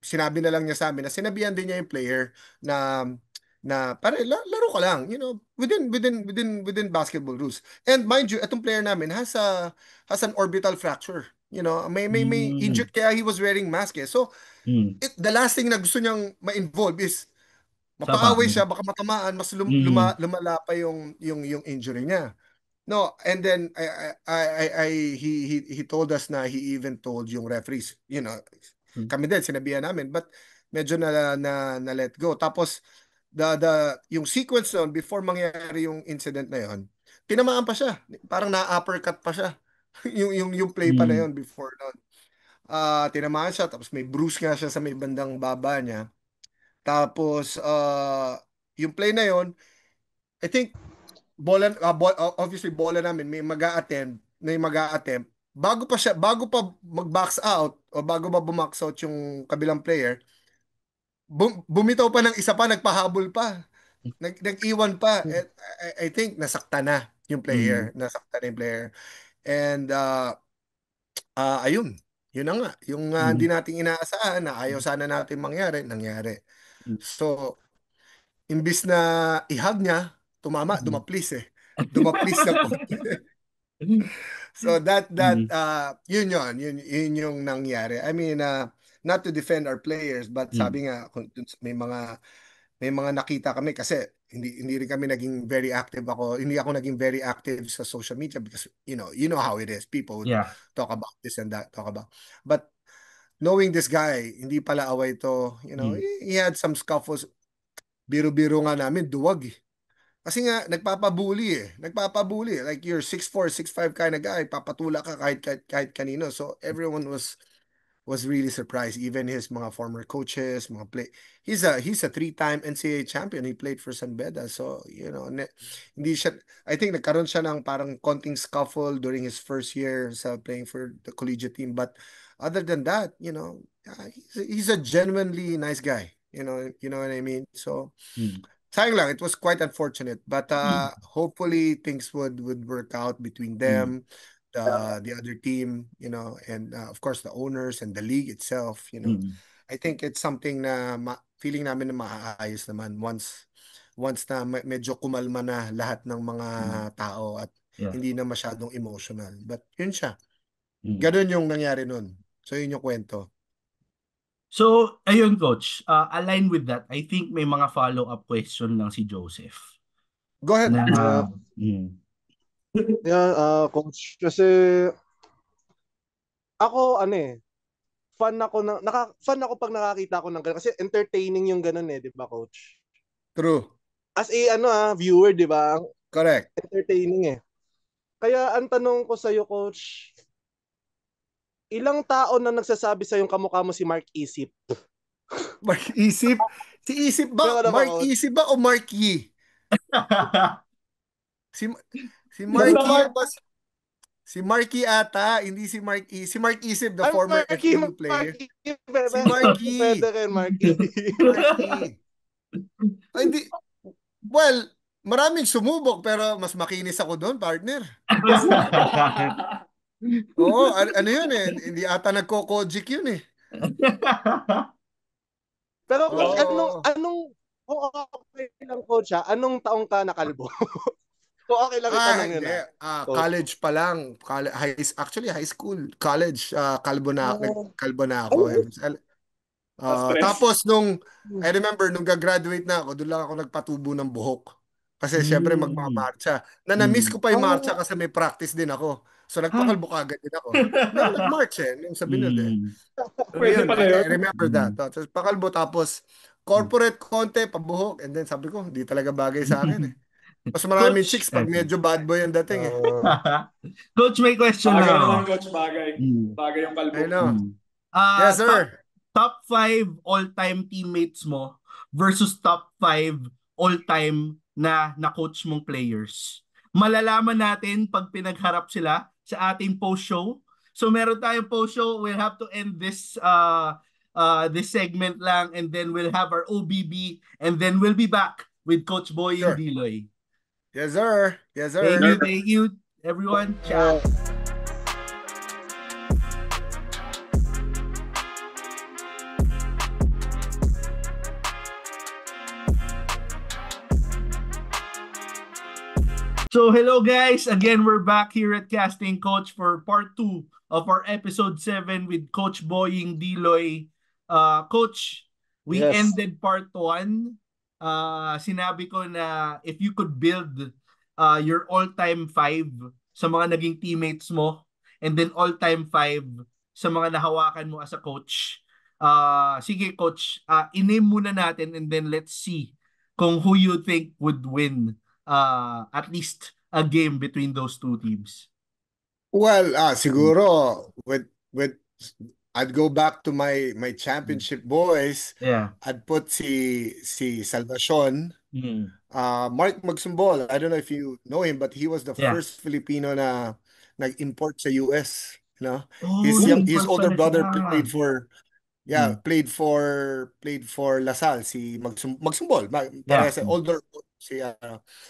sinabi na lang niya sa amin na sinabihan din niya yung player na pare laro ka lang, within basketball rules. And mind you, itong player namin has an orbital fracture. May injured kaya he was wearing mask. So, the last thing na gusto niyang ma-involve is mapaaway siya, baka matamaan, mas lumala pa yung injury niya. No, and then he told us na he even told yung referees, kami din sinabihan namin, but medyo na let go. Tapos yung sequence noon before mangyari yung incident na yon, tinamaan pa siya. Parang na-uppercut pa siya. yung play pa na yon before noon. Tinamaan siya, tapos may bruise nga siya sa may bandang baba niya. Tapos yung play na yon, I think obviously bola namin may mag-a-attempt bago pa mag-box out o bago ba bumax out yung kabilang player, bumitaw pa ng isa pa, nagpahabol pa, nag-iwan pa. I think nasaktan na yung player, nasaktan yung player. And ayun, yun na nga. Yung hindi natin inaasahan na ayaw sana natin nangyari. So, imbis na i-hug niya, dumaplis eh. Dumaplis ng konti. So yun yung nangyari. I mean, not to defend our players, but sabi nga may mga nakita kami kasi hindi rin kami naging very active ako. Hindi ako naging very active sa social media because you know how it is. People would talk about this and that, talk about. But knowing this guy, hindi pala away to, he had some scuffles. Biro-biro nga namin, duwag eh. Kasi nga, nagpapabully. Like, you're 6'4", 6'5" kind of guy. Papatula ka kahit kanino. So, everyone was really surprised. Even his mga former coaches, mga play. He's a 3-time NCAA champion. He played for San Beda. So, hindi siya, I think nagkaroon siya ng parang konting scuffle during his first year sa playing for the collegiate team. But other than that, he's a genuinely nice guy. You know what I mean? So, sayang lang, it was quite unfortunate. But hopefully things would work out between them, the other team, and of course the owners and the league itself. I think it's something na feeling namin na maaayos naman once na medyo kumalma na lahat ng mga tao at hindi na masyadong emotional. But yun siya. Ganun yung nangyari nun. So yun yung kwento. So, ayun coach, align with that, I think may mga follow-up question lang si Joseph. Go ahead. Coach, kasi ako fan ako pag nakakita ko ng ganun kasi entertaining yung ganun 'di ba coach? True. As viewer 'di ba? Correct. Entertaining Kaya ang tanong ko sa iyo coach, ilang tao na nagsasabi sa yung kamukha mo si Mark Isip? Mark Isip? Si Isip ba? Mark Isip ba o Mark Yee? si Mark Yee ba? Si Marky ata, hindi si Mark E. Si Mark Isip, the former FPU player. Si Marky. Pwede rin, Marky. Hindi. Well, maraming sumubok pero mas makinis ako doon, partner. Oo, ano yun Hindi ata nagko-kojic yun Pero anong kung okay lang coach anong taong ka nakalbo? Kung okay lang itanong yun college pa lang. Actually, high school. College, kalbo na ako. Tapos I remember, nung gagraduate na ako, doon lang ako nagpatubo ng buhok. Kasi syempre magmamarcha. Na-miss ko pa yung marcha kasi may practice din ako. So nagpakalbo agad din ako. Hindi ako nag-march nung sa Binod Pwede pala yun. I remember that. Tapos pakalbo, tapos corporate konti, pabuhok. And then sabi ko, hindi talaga bagay sa akin Mas maraming chicks pag medyo bad boy ang dating Coach, may question bagay na. Naman, Coach, bagay. Bagay yung kalbo. I know. Yes, sir. Top 5 all-time teammates mo versus top 5 all-time na coach mong players. Malalaman natin pag pinagharap sila sa ating post-show. So meron tayong post-show. We'll have to end this segment lang and then we'll have our OBB and then we'll be back with Coach Boying Diloy. Yes, sir. Yes, sir. Thank you, everyone. Ciao. So hello guys, again we're back here at Casting Coach for part 2 of our episode 7 with Coach Boying Diloy. Coach, we ended part 1. Sinabi ko na if you could build your all-time 5 sa mga naging teammates mo and then all-time 5 sa mga nahawakan mo as a coach. Sige coach, i-name muna natin and then let's see kung who you think would win at least a game between those two teams. Well, siguro with I'd go back to my championship boys. Yeah. I'd put si Salvacion. Mark Magsumbol. I don't know if you know him, but he was the first Filipino na nag-import sa US, his older brother played for played for LaSalle, si Magsumbol. Older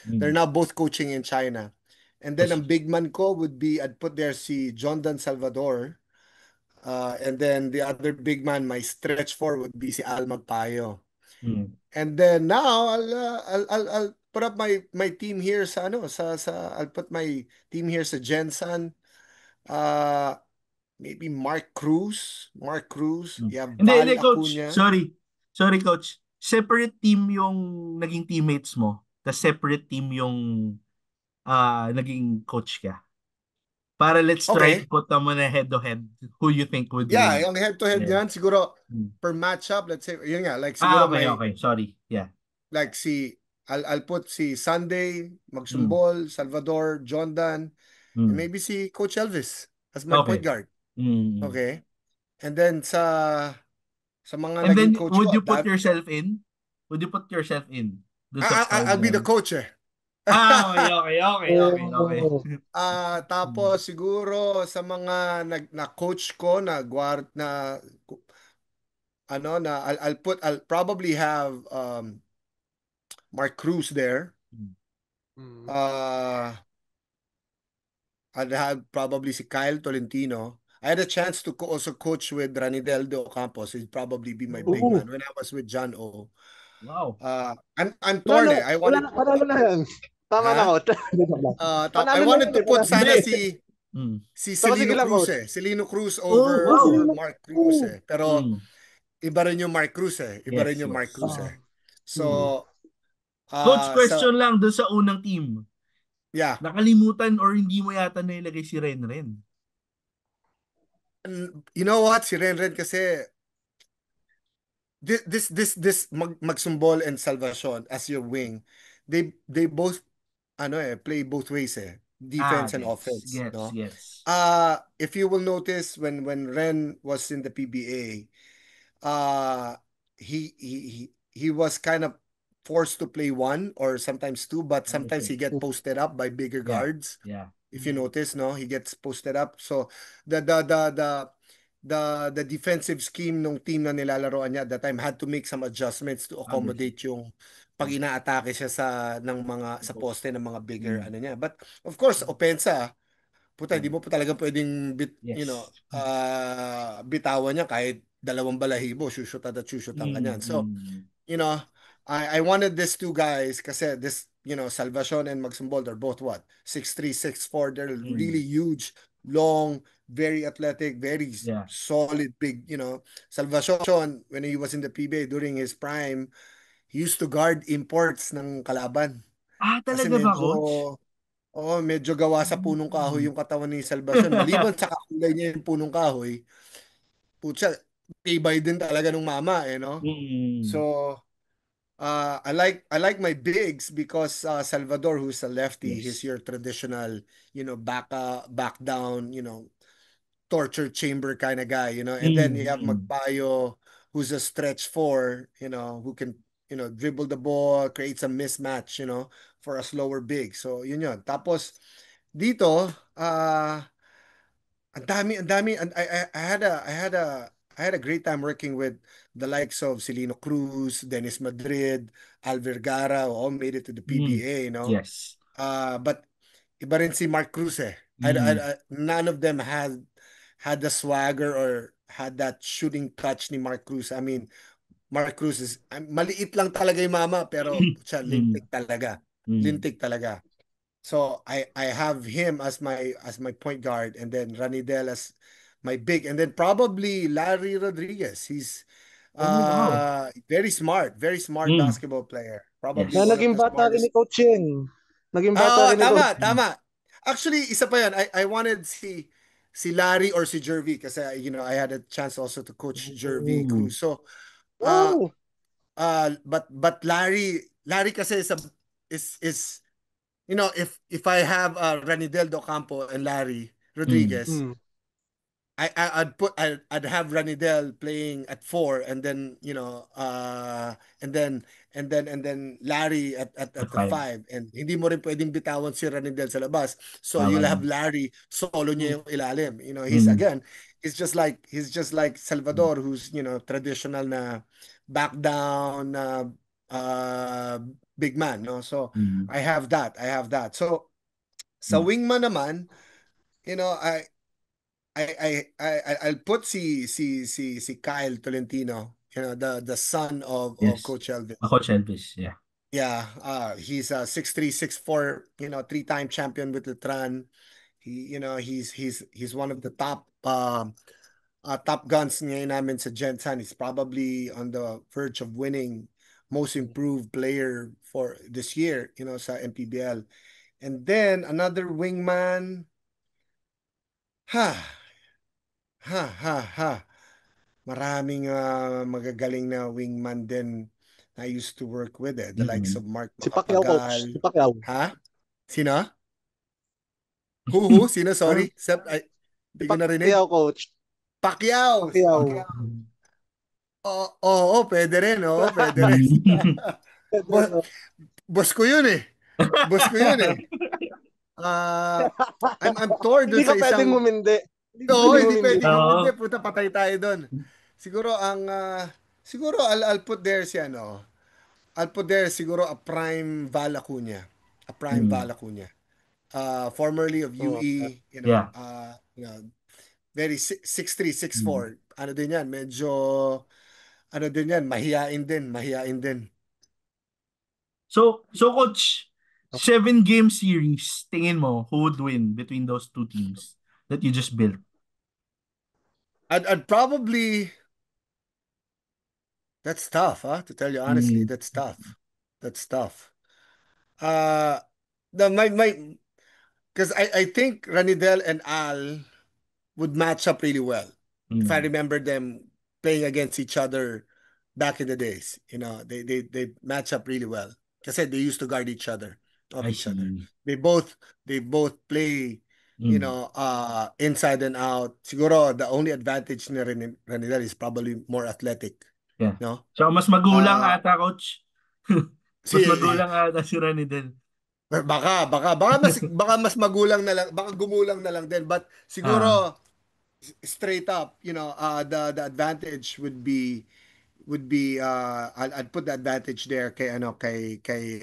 they're now both coaching in China. And then ang big man ko would be, I'd put there si Jondan Salvador. And then the other big man, my stretch four would be si Al Magpayo. Mm. And then now I'll put up my team here sa I'll put my team here sa Jensen. Maybe Mark Cruz. You have Val Hindi, coach. Acuna. Sorry, coach. Separate team yung naging teammates mo. The separate team yung naging coach ka. Para let's try to put them on a head-to-head. Who you think would Yeah, win? yung head-to-head Yeah. yan, siguro per matchup, let's say, yun nga, like siguro okay. Sorry. Yeah. like I'll put si Sunday, Magsumbol, Salvador, Jondan, and maybe si Coach Elvis as my point guard. Okay? And then sa mga And then, naging coach would ko, you put yourself in? Would you put yourself in? I'll be the coach eh. Okay. Tapos siguro sa mga na-coach ko I'll probably have Mark Cruz there. I'd have probably si Kyle Tolentino. I had a chance to also coach with Ranidel de Ocampos. He'd probably be my big man when I was with John O. Wow. I'm torn eh. I wanted Panalo na yan. Tama na, coach. I wanted to put sana si Celino lang, Cruz coach. eh. Celino Cruz over Mark Cruz eh. Pero iba rin yung Mark Cruz eh. So Coach, question lang doon sa unang team. Yeah. Nakalimutan or hindi mo yata nailagay si Renren? You know what? Si Renren kasi this Magsumbol and Salvacion as your wing, they both play both ways eh. Defense and offense. Yes. If you will notice when Ren was in the PBA, he was kind of forced to play one or sometimes two, but sometimes he get posted up by bigger guards. Yeah. If you notice, no, he gets posted up. So the defensive scheme ng team na nilalaroan niya at that time had to make some adjustments to accommodate yung pag inaatake siya sa poste ng mga bigger niya. But of course, opensa, puta, hindi mo pa talaga pwedeng bitawan niya kahit dalawang balahibo, shushutan ka niyan. So, I wanted these two guys kasi this, Salvacion and Magsumbol, they're both 6'3", 6'4", they're really huge, long, very athletic, very solid, big, Salvacion, when he was in the PBA during his prime, he used to guard imports ng kalaban. Talaga ba, coach? Medyo gawa sa punong kahoy yung katawan ni Salvacion. Maliban sa kakulay niya yung punong kahoy, putya, tibay din talaga ng mama, no? So, I like my bigs because Salvador, who's a lefty, he's your traditional, back down, torture chamber kind of guy, and then you have Magpayo, who's a stretch four, who can, dribble the ball, create some mismatch, for a slower big. So, yun. Tapos, dito, ang dami. I had a great time working with the likes of Celino Cruz, Dennis Madrid, Al Vergara, who all made it to the PBA, Yes. But iba rin si Mark Cruz eh. None of them had the swagger or had that shooting touch ni Mark Cruz. I mean, Mark Cruz is maliit lang talaga yung mama pero siya lintik talaga. Lintik talaga. So I have him as my point guard and then Ranidel as my big, and then probably Larry Rodriguez. He's very smart basketball player. Probably Na one naging of the bata rin smartest. ni Coach Yeng. Naging bata rin ni Coach. Tama. Actually, isa pa yan. I wanted si Larry or si Jervy kasi I had a chance also to coach Jervy Cruz. So but Larry kasi is if I have Ranidel Docampo and Larry Rodriguez, I'd have Ranidel playing at 4 and then and then Larry at the 5, and hindi mo rin pwedeng bitawan si Ranidel sa labas, so you'll have Larry solo niya yung ilalim. He's just like Salvador, who's traditional na back down big man, no? So I have that. So Sa wingman naman, you know, I'll put si Kyle Tolentino, you know, the son of Yes. Coach Elvis. Coach Elvis, yeah. Yeah, he's a 6'3", 6'4", you know, three-time champion with Letran. You know, he's one of the top guns ngayon namin sa Gensan. He's probably on the verge of winning most improved player for this year, you know, sa MPBL. And then another wingman, ha, ha. Maraming magagaling na wingman din I used to work with the likes of Mark Si Pacquiao, coach. Si Macapagal. Pacquiao. Ha? Sino? Who? Sino? Sorry. Hindi Si ko narinig. Pacquiao, coach. Pacquiao. Si Pacquiao. Pacquiao. Oo, pwede rin. Oo, pwede rin. Boss ko yun eh. Boss ko yun eh. I'm torn Hindi dun ka sa pwedeng isang... umindi. Oo, hindi pwedeng Oo. hindi. Puta, patay tayo doon. Siguro siguro I'll put there si ano. I'll put there siguro a prime Val Acuña. A prime Val Acuña. Formerly of UE, Yeah. you know, very 6'3", 6'4". Ano din yan, medyo ano din yan, mahiyain din. So coach, 7-game series, tingin mo, who would win between those two teams that you just built? I'd probably That's tough, huh? To tell you honestly, that's tough. That's tough. Uh the my because I think Ranidel and Al would match up really well. If I remember them playing against each other back in the days, you know, they match up really well. Kasi they used to guard each other, off I each other. see. They both play, you know, inside and out. Siguro the only advantage ni Ranidel is probably more athletic, Yeah. no? So mas magulang Uh, ata, coach. si Mas magulang ata si Ranidel. baka mas magulang na lang, baka gumulang na lang din, but siguro straight up, you know, the advantage would be I'd put the advantage there kay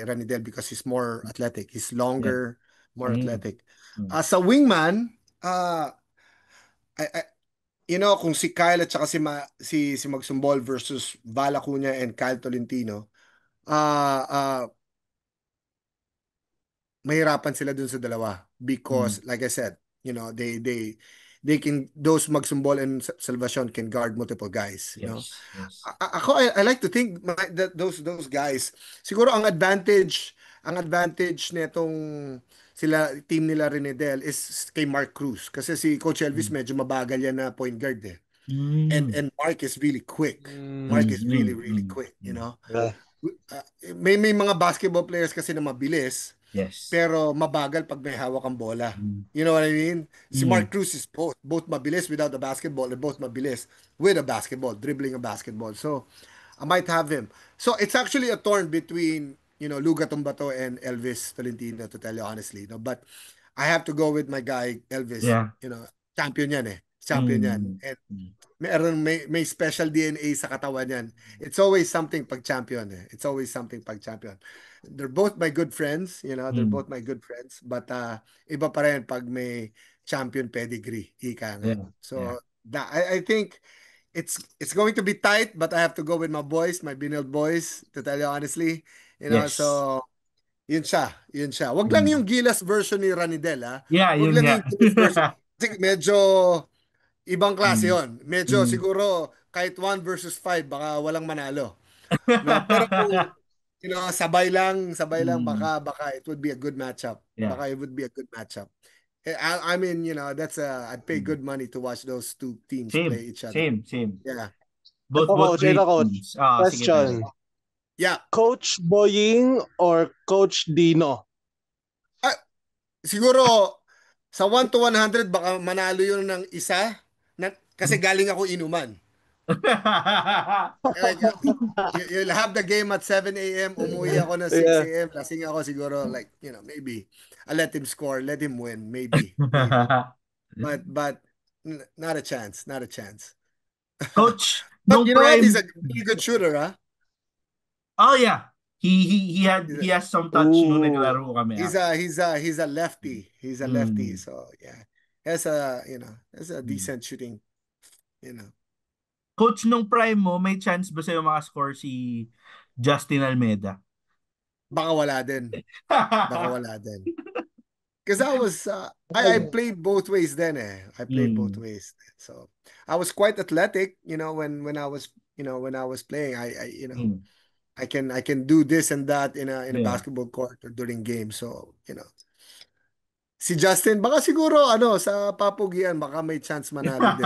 Ranidel because he's more athletic. He's Yeah. longer, more athletic. Mm. Sa wingman, I you know, kung si Kyle at saka si Magsumbol versus Val Acuña and Kyle Tolentino, mahirapan sila dun sa dalawa because like I said, you know, they can those Magsumbol and Salvacion can guard multiple guys, you know. Yes. I like to think that those guys siguro ang advantage nitong team nila Renedel is kay Mark Cruz kasi si Coach Elvis medyo mabagal yan na point guard eh. And Mark is really quick. Mark is really quick, you know. Yeah. May mga basketball players kasi na mabilis. Yes. Pero mabagal pag may hawak ang bola. You know what I mean? Si Mark Cruz is both mabilis without the basketball and both mabilis with a basketball, dribbling a basketball. So, I might have him. So, it's actually a torn between, you know, Luga Tumbato and Elvis Tolentino, to tell you honestly. No? But I have to go with my guy, Elvis. Yeah. You know, champion yan eh. Champion yan. And may special DNA sa katawan yan. It's always something pag champion eh. It's always something pag champion. They're both my good friends, you know, they're both my good friends, but iba pa rin pag may champion pedigree, ika nga. Yeah. So, I think it's going to be tight, but I have to go with my boys, my Binil boys, to tell you honestly. You know, Yes. so yun siya. Wag lang yung Gilas version ni Ranidel, ha? Yeah, Wag yun lang nga. yung Gilas version. Kasi medyo ibang klase yon. Medyo siguro kahit 1 versus 5 baka walang manalo. No, pero kung you know, sabay lang baka it would be a good matchup. Yeah. Baka it would be a good matchup. I mean, you know, I'd pay good money to watch those two teams play each other. Same. Yeah. Both Coach, great Coach. teams. Sige, Question. Yeah. Coach Boying or Coach Dino? Siguro sa 1 to 100 baka manalo yun ng isa kasi galing ako inuman. You'll have the game at 7 a.m. Umuwi ako na 6 a.m. Lasing ako siguro like, you know, maybe I'll let him score, let him win, maybe. But not a chance. Coach, But you know what? He's a really good shooter, huh? Oh yeah. He has some touch nung naglaro kami. He's a lefty. He's a lefty. Mm. So yeah. Has a decent shooting, you know. Coach, nung prime mo, may chance ba sa'yo makascore si Justin Almeida? Baka wala din. Because I played both ways then I played both ways. So I was quite athletic, when I was playing. I can do this and that in a basketball court or during games. So, si Justin, baka siguro sa papugian baka may chance manalo din.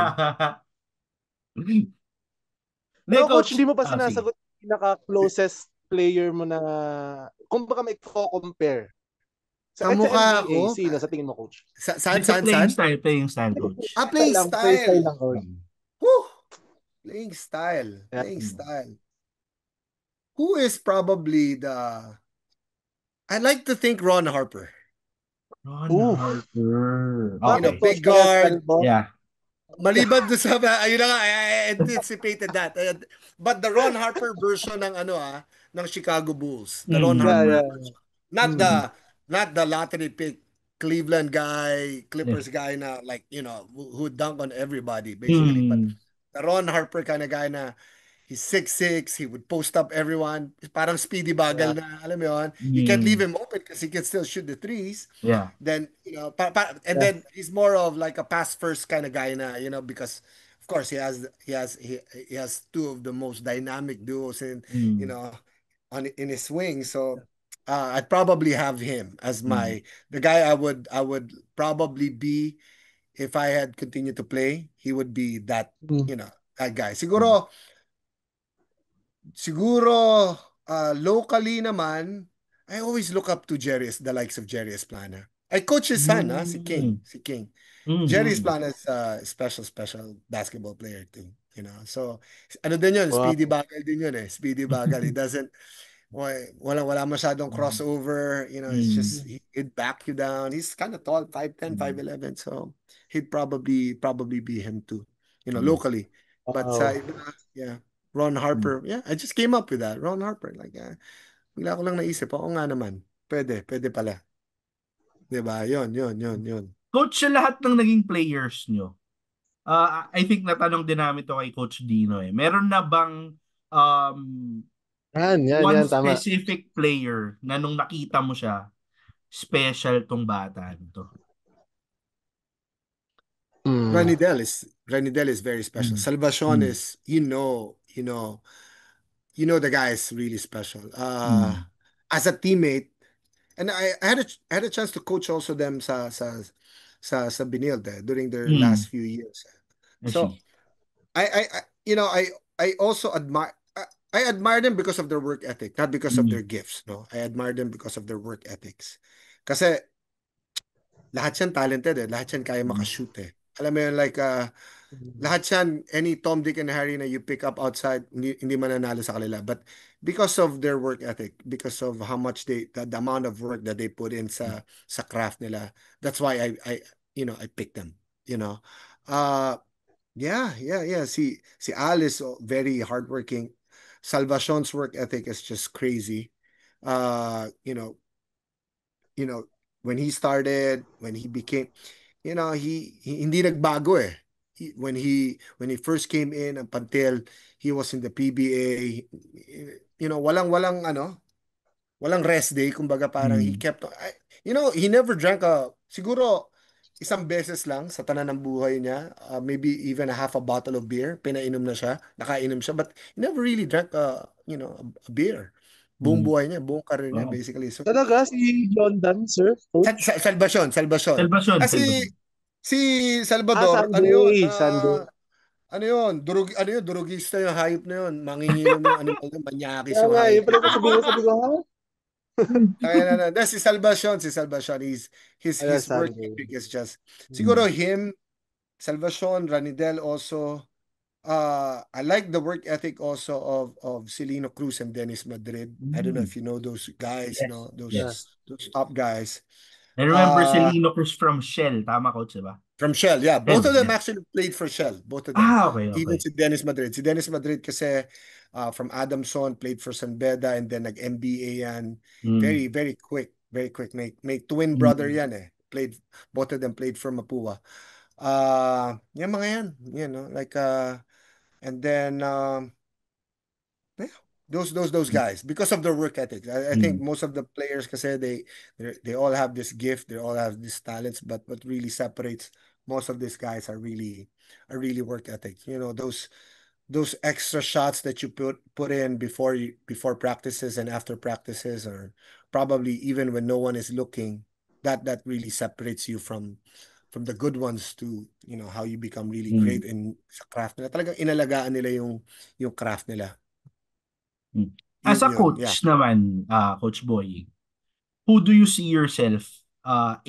Pero coach, di mo pa sige. sinasagot yung pinaka-closest player mo na kung baka may compare. Sa mukha NBA, ko? sino sa tingin mo, coach? Saan? Playing style, coach. Playing style. Lang, coach. Woo! Playing style. Who is probably I like to think Ron Harper. Harper. Okay. Big guard. Yeah. Maliban doon sa, ayun na nga, I anticipated that. But the Ron Harper version ng Chicago Bulls. The Ron Harper version. Not the lottery pick Cleveland guy, Clippers guy na like, who dunk on everybody basically. But the Ron Harper kind of guy na he's 6'6", he would post up everyone. Parang Speedy Bagal na, alam mo yun. You can't leave him open because he can still shoot the threes. Yeah. Then, then he's more of like a pass first kind of guy na, because of course he has two of the most dynamic duos in his wing. So I'd probably have him as the guy I would probably be if I had continued to play. He would be that, that guy. Siguro, locally naman, I always look up to the likes of Jerry Esplana. I coach his son, si King. Jerry Esplana is a special basketball player too. So, ano din yun? Wow. Speedy Bagal din yun Speedy Bagal. He doesn't, wala masyadong crossover. It's just, he'd back you down. He's kind of tall, 5'10", 5'11". So, he'd probably be him too, locally. But yeah. Ron Harper. Yeah, I just came up with that. Ron Harper. Like, bigla ko lang naisip. Oo nga naman. Pwede pala. Diba? Yun. Coach, sa lahat ng naging players nyo, I think natanong din namin to kay Coach Dino Meron na bang one tama. specific player na nung nakita mo siya, special tong bata nito? Granidel is very special. Salvacion is, the guy is really special. As a teammate, and I had a chance to coach also them sa Binil during their last few years. So I also admire them because of their work ethic, not because of their gifts. No, I admire them because of their work ethics. Kasi lahat yan talented lahat yan kaya makashoot Alam mo yun, like, lahat yan, any Tom, Dick, and Harry na you pick up outside, hindi mananalo sa kanila. But because of their work ethic, because of how much the amount of work that they put in sa craft nila, that's why I picked them, Yeah. Si Al is very hardworking. Salvacion's work ethic is just crazy. When he started, when he became, he hindi nagbago when he first came in up until he was in the PBA, walang rest day, kumbaga parang he kept he never drank siguro isang beses lang sa tanan ng buhay niya, maybe even a half a bottle of beer, nakainom siya, but he never really drank a beer. Buong buhay niya, buong career niya, basically. So, talaga, si John Dan, sir? Salvacion. Si Salvador, Sunday. Ano yun? Durugista yung hayop na yun. Manginginom yung animal na manyakis yung Yun hayop. pala sabi ko, Kaya na. Si Salvacion. His work ethic is just, siguro him, Salvacion, Ranidel also. I like the work ethic also of Celino Cruz and Dennis Madrid. I don't know if you know those guys, those top guys. I remember Celino Cruz from Shell. Tama, Coach, diba? From Shell, yeah. Both Shell, of them yeah. actually played for Shell. Both of them. Okay, Even okay. si Dennis Madrid. Si Dennis Madrid kasi from Adamson, played for San Beda and then nag-MBA yan. Mm. Very, very quick. Very quick. May twin brother Mm. yan eh. Both of them played for Mapua. Yan mga yan. You know, like, and then, yeah, those guys because of their work ethic. I think Mm. most of the players kasi they all have this gift, they all have these talents, but what really separates most of these guys are really work ethic. You know, those extra shots that you put in before practices and after practices, or probably even when no one is looking, that really separates you from the good ones to, you know, how you become really Mm. great in sa craft nila. Talagang inalagaan nila yung craft nila. Mm. As Yun a yun, yeah. coach naman, Coach Boy, who do you see yourself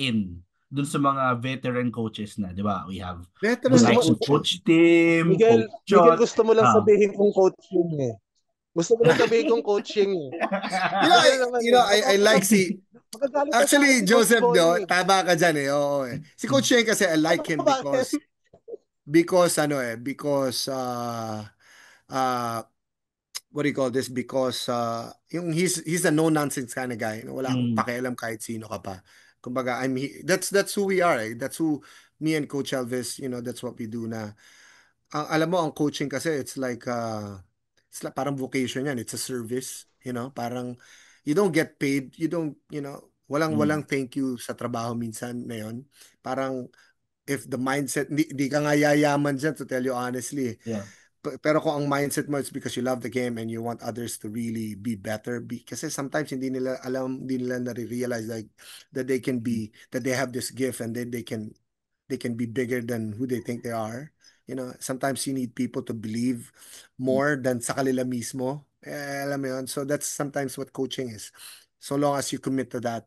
in dun sa mga veteran coaches na, di ba? We have the Veteran Gusto mo, likes of coaches. Coach Tim, Miguel, Coach Miguel, Chot. gusto mo lang sabihin kung coaching eh. Gusto mo lang sabihin kung coaching eh. You know, Miguel naman eh. I like Makagalit na sa akin actually, si Coach Joseph, Boy no, eh. tama ka dyan eh. Oo eh. Si Coach Shane kasi I like him Bakit? because uh what do you call this? Because yung he's a no nonsense kind of guy. Wala akong Mm. pakialam kahit sino ka pa. Kumbaga, that's who we are. Eh. That's who me and Coach Elvis, you know, that's what we do na. Alam mo, ang coaching kasi it's like parang vocation yan. It's a service, you know, parang you don't get paid, you don't, you know, Mm. walang thank you sa trabaho minsan na yun. Parang if the mindset, di ka nga yayaman dyan, to tell you honestly. Yeah. Pero kung ang mindset mo, it's because you love the game and you want others to really be better. Kasi sometimes hindi nila alam, hindi nila na-realize like that that they have this gift and then they can be bigger than who they think they are. You know, sometimes you need people to believe more than sa kanila mismo. Alam mo yun? So that's sometimes what coaching is. So long as you commit to that.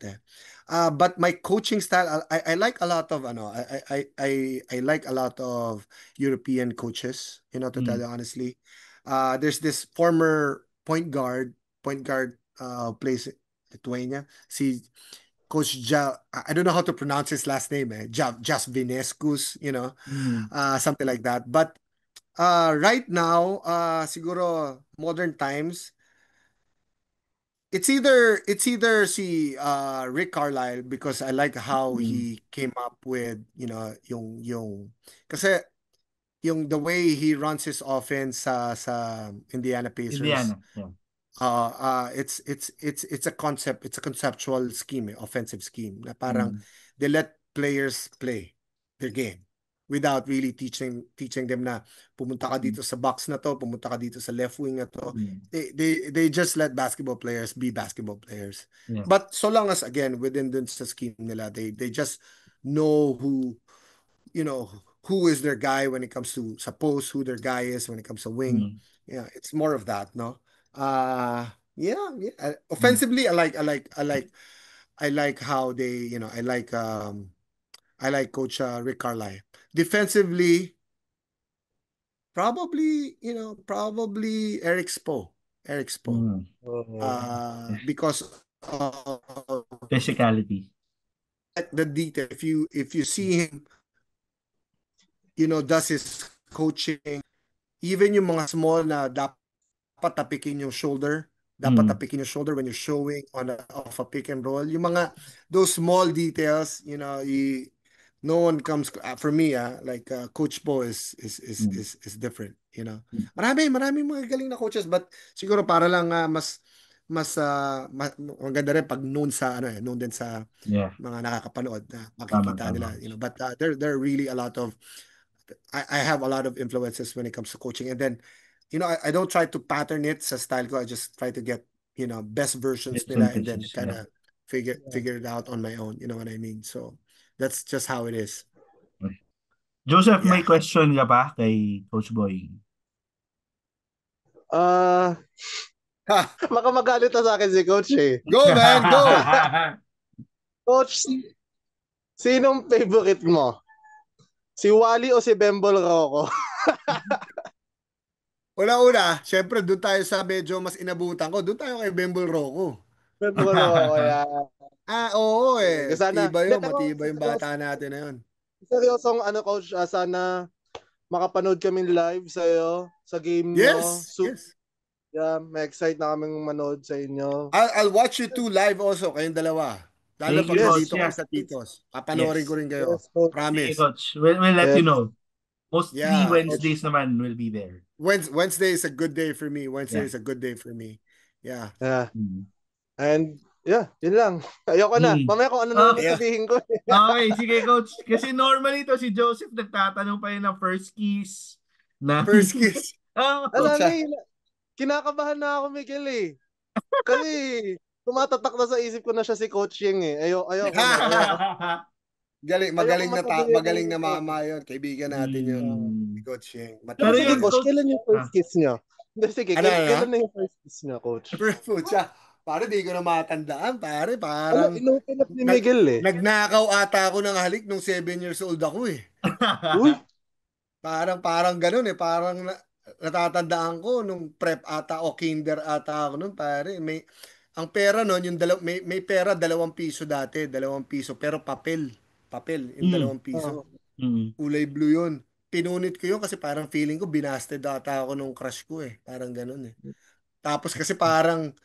But my coaching style, I like a lot of I like a lot of European coaches. You know, to tell Mm. you honestly, there's this former point guard plays Lithuania. Si Coach I don't know how to pronounce his last name, Just Vinescus, you know, Mm. something like that. But right now, siguro modern times, it's either si Rick Carlisle because I like how Mm. he came up with, you know, yung kasi yung the way he runs his offense sa Indiana Pacers. Indiana. Yeah. It's a concept, it's a conceptual scheme, offensive scheme na parang Mm. they let players play their game without really teaching them na pumunta ka dito sa box na to, pumunta ka dito sa left wing na to. Mm. They just let basketball players be basketball players. Yeah. But so long as again within the scheme nila, they just know who, you know, who is their guy when it comes to sa post, who their guy is when it comes to wing. Mm. Yeah, it's more of that, no? Yeah. Mm. Offensively, I like how they, you know, I like Coach Rick Carlisle. Defensively, probably Eric Spo. Eric Spo. Mm. Yeah. Because of Physicality. the detail. If you see him, you know, does his coaching, even yung mga small na dapat tapikin yung shoulder, Mm. when you're showing off a pick and roll. Yung mga those small details, you know, no one comes for me, like Coach Po Mm. is different, you know. Mm. Marami mga galing na coaches, but siguro para lang mas maganda rin pag known din sa Yeah. mga nakakapanood na Tama, makikita nila, tama. you know. But there are really a lot of I have a lot of influences when it comes to coaching. And then, you know, I don't try to pattern it sa style ko. I just try to get, you know, best versions Bits nila and and then pieces. kind Yeah. of figure it out on my own. You know what I mean? So that's just how it is. Joseph, may Yeah. question ka pa kay Coach Boy? Ha! Baka magalit na sa akin si Coach eh. Go, man! Go! Coach, sinong favorite mo? Si Wally o si Bembol Rocco? Una-una, syempre doon tayo sa medyo mas inabutan ko. Doon tayo kay Bembol Rocco. Bembol Rocco, yeah. Oo Kasi sana, Matibay hindi, yun. pero Matibay yung bata natin na yun. seryosong coach, sana makapanood kami live sa'yo sa game nyo. Yes. Yeah, may excite na kaming manood sa inyo. I'll watch you two live also, kayong dalawa. Lalo Thank pag you, Coach. nandito kayo Yeah. sa Titos. Papanoorin Yes. ko rin kayo. Yes, coach. Sige, Promise. Coach. We'll let you Yes. know. Mostly Yeah. Wednesdays naman will be there. Wednesday is a good day for me. Wednesday Yeah. is a good day for me. Yeah. Yeah. Mm. And yeah, yun lang. Ayoko na. Mamaya kung ano naman Yeah. sabihin ko. Okay, sige, Coach. Kasi normally to si Joseph nagtatanong pa yun ng first kiss. First kiss. Oh. Alam Siya. mo, kinakabahan na ako, Miguel eh. Kasi tumatatak na sa isip ko na siya si Coach Yeng eh. Ayoko na. Magaling na mama yun. Kaibigan natin yun. Si Coach Yeng. Pero sige, yun, Coach, Coach. kailan yung first kiss nyo? Hindi, sige, kailan na yung first kiss nyo, Coach? Pucha, pare, di ko na matandaan, pare. Parang inopen up ni Miguel eh. nagnakaw ata ako ng halik nung 7 years old ako eh. Uy, Parang ganun eh. Parang natatandaan ko nung prep ata o kinder ata ako nun, pare. Ang pera nun, may pera 2 piso dati, 2 piso, pero papel, yung 2 piso. Kulay blue yun. Pinunit ko yun kasi parang feeling ko binasted ata ako nung crush ko eh. Parang ganun eh. Tapos kasi parang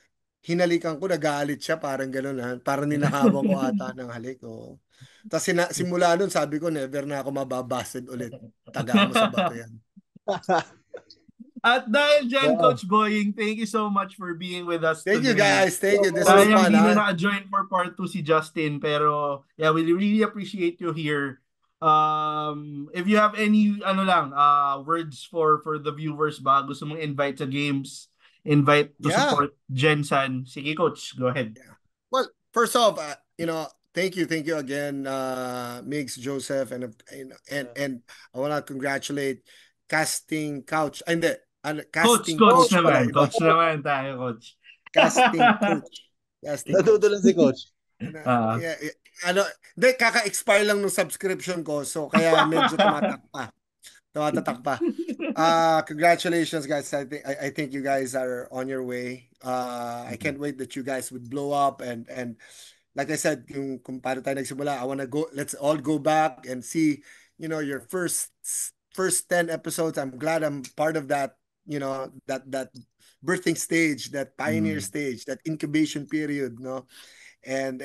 hinalikan ko, nagalit siya, parang ganun ha. Parang ninakawan ko ata ng halik. Oh. Tapos simula nun, sabi ko, never na ako mababasted ulit. Taga mo sa bato yan. At dahil dyan, Coach Boying, thank you so much for being with us Thank today. you guys. Thank you. This was Sayang fun. hindi na naka-join for part 2 si Justin, pero yeah, we really appreciate you here. If you have any words for the viewers ba, gusto mong invite sa games, invite to support Jensan. Sige, Coach, go ahead. Yeah. Well, first off, thank you again, Migs, Joseph, and I want to congratulate Casting Couch. Hindi. Casting Coach naman. Coach naman tayo, Coach. Casting Coach. Nadudulas si Coach. Hindi, kaka-expire lang ng subscription ko, so kaya medyo tumatatak pa. Congratulations, guys. I think you guys are on your way. I can't wait that you guys would blow up and like I said, kung paano tayo nagsimula, let's all go back and see, your first 10 episodes. I'm glad I'm part of that, that birthing stage, that pioneer stage, that incubation period, no? And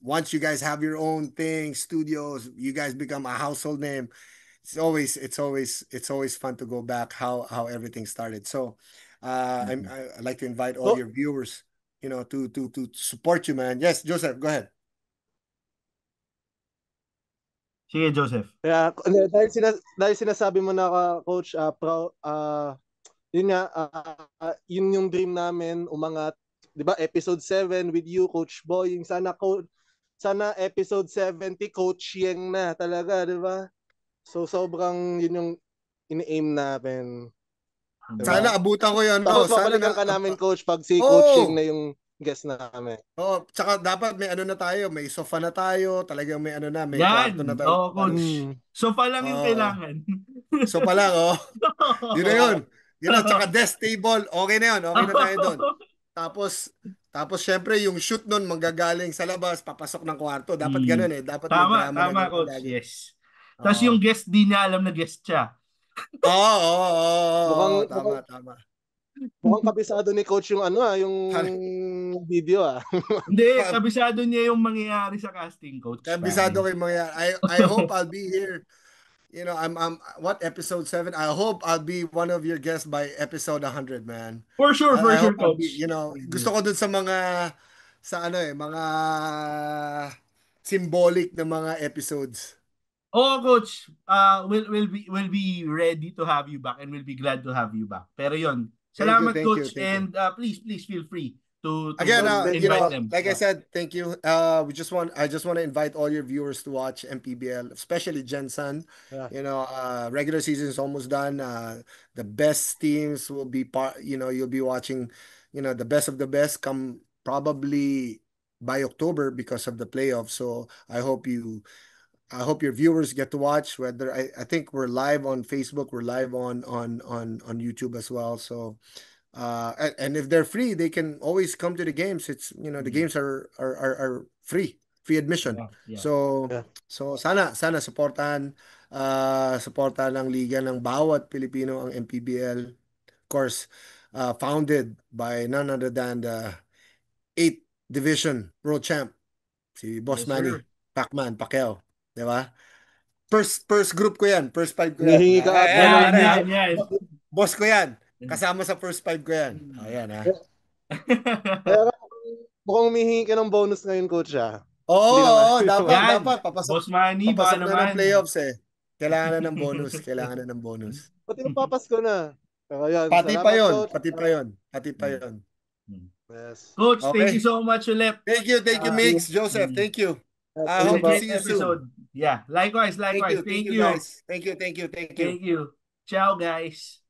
once you guys have your own thing, studios, you guys become a household name. It's always fun to go back how everything started. So I'd like to invite all your viewers, to support you, man. Yes, Joseph, go ahead. Sige, Joseph. Yeah, dahil sinasabi mo na, Coach, yun nga, yun yung dream namin, umangat. 'Di ba, episode 7 with you, Coach Boying. Sana episode 70 Coach Yeng na talaga, 'di ba? So sobrang yun yung ini-aim namin. Diba? Sana abutan ko 'yon, bro. Tapos babalikan ka namin, Coach, pag si Coach Yeng na yung guest namin. Tsaka dapat may na tayo, may sofa na tayo, talagang may may kwarto na tayo. Coach. Sofa lang yung kailangan. Sofa lang, Yun na yun. Tsaka desk table, okay na yun. Okay na tayo doon. Tapos syempre yung shoot nun manggagaling sa labas, papasok ng kwarto. Dapat ganun eh. Dapat tama, Coach. Yes. Tapos yung guest, di niya alam na guest siya. Tama. Mukhang kabisado ni Coach yung yung video Hindi, kabisado niya yung mangyayari sa casting, Coach. Kabisado ko yung mangyayari. I hope I'll be here. I'm what episode 7? I hope I'll be one of your guests by episode 100, man. For sure, Coach. Gusto ko dun sa mga mga symbolic na mga episodes. Coach, we'll be ready to have you back and we'll be glad to have you back. Pero yon, salamat, Coach, and please feel free to again, invite them. Like I said, thank you. I just want to invite all your viewers to watch MPBL, especially Jensen. Yeah. Regular season is almost done. The best teams will be you'll be watching, the best of the best come probably by October because of the playoffs. So I hope your viewers get to watch. Whether I think we're live on Facebook, we're live on YouTube as well. So and if they're free, they can always come to the games. It's the games are free. free admission. Yeah. So Yeah. sana supportahan ng liga ng bawat Pilipino ang MPBL. Of course, founded by none other than the 8th Division Pro Champ, si Boss Yes, Manny, sir. Pacman, Pacquiao. Di ba? First group ko yan. First 5 ko yan. Hinihingi ka ata Yan, ng yan. Boss ko yan. Kasama sa first 5 ko yan. Ayan ha. Pero mukhang humihingi ka ng bonus ngayon, coach, ah. Oo, Hindi naman. dapat. Boss Manny, Papasok baka na naman. ng playoffs eh. Kailangan na ng bonus. Pati magpapasko na. Pero yan, Pati salamat, pa yon. coach. Pati pa yon. Yes. Coach, Okay. thank you so much ulit. Thank you, Mix, Joseph. Thank you. I hope to Great see you episode. soon. Yeah, likewise. Thank you, guys. Thank you. Thank you. Ciao, guys.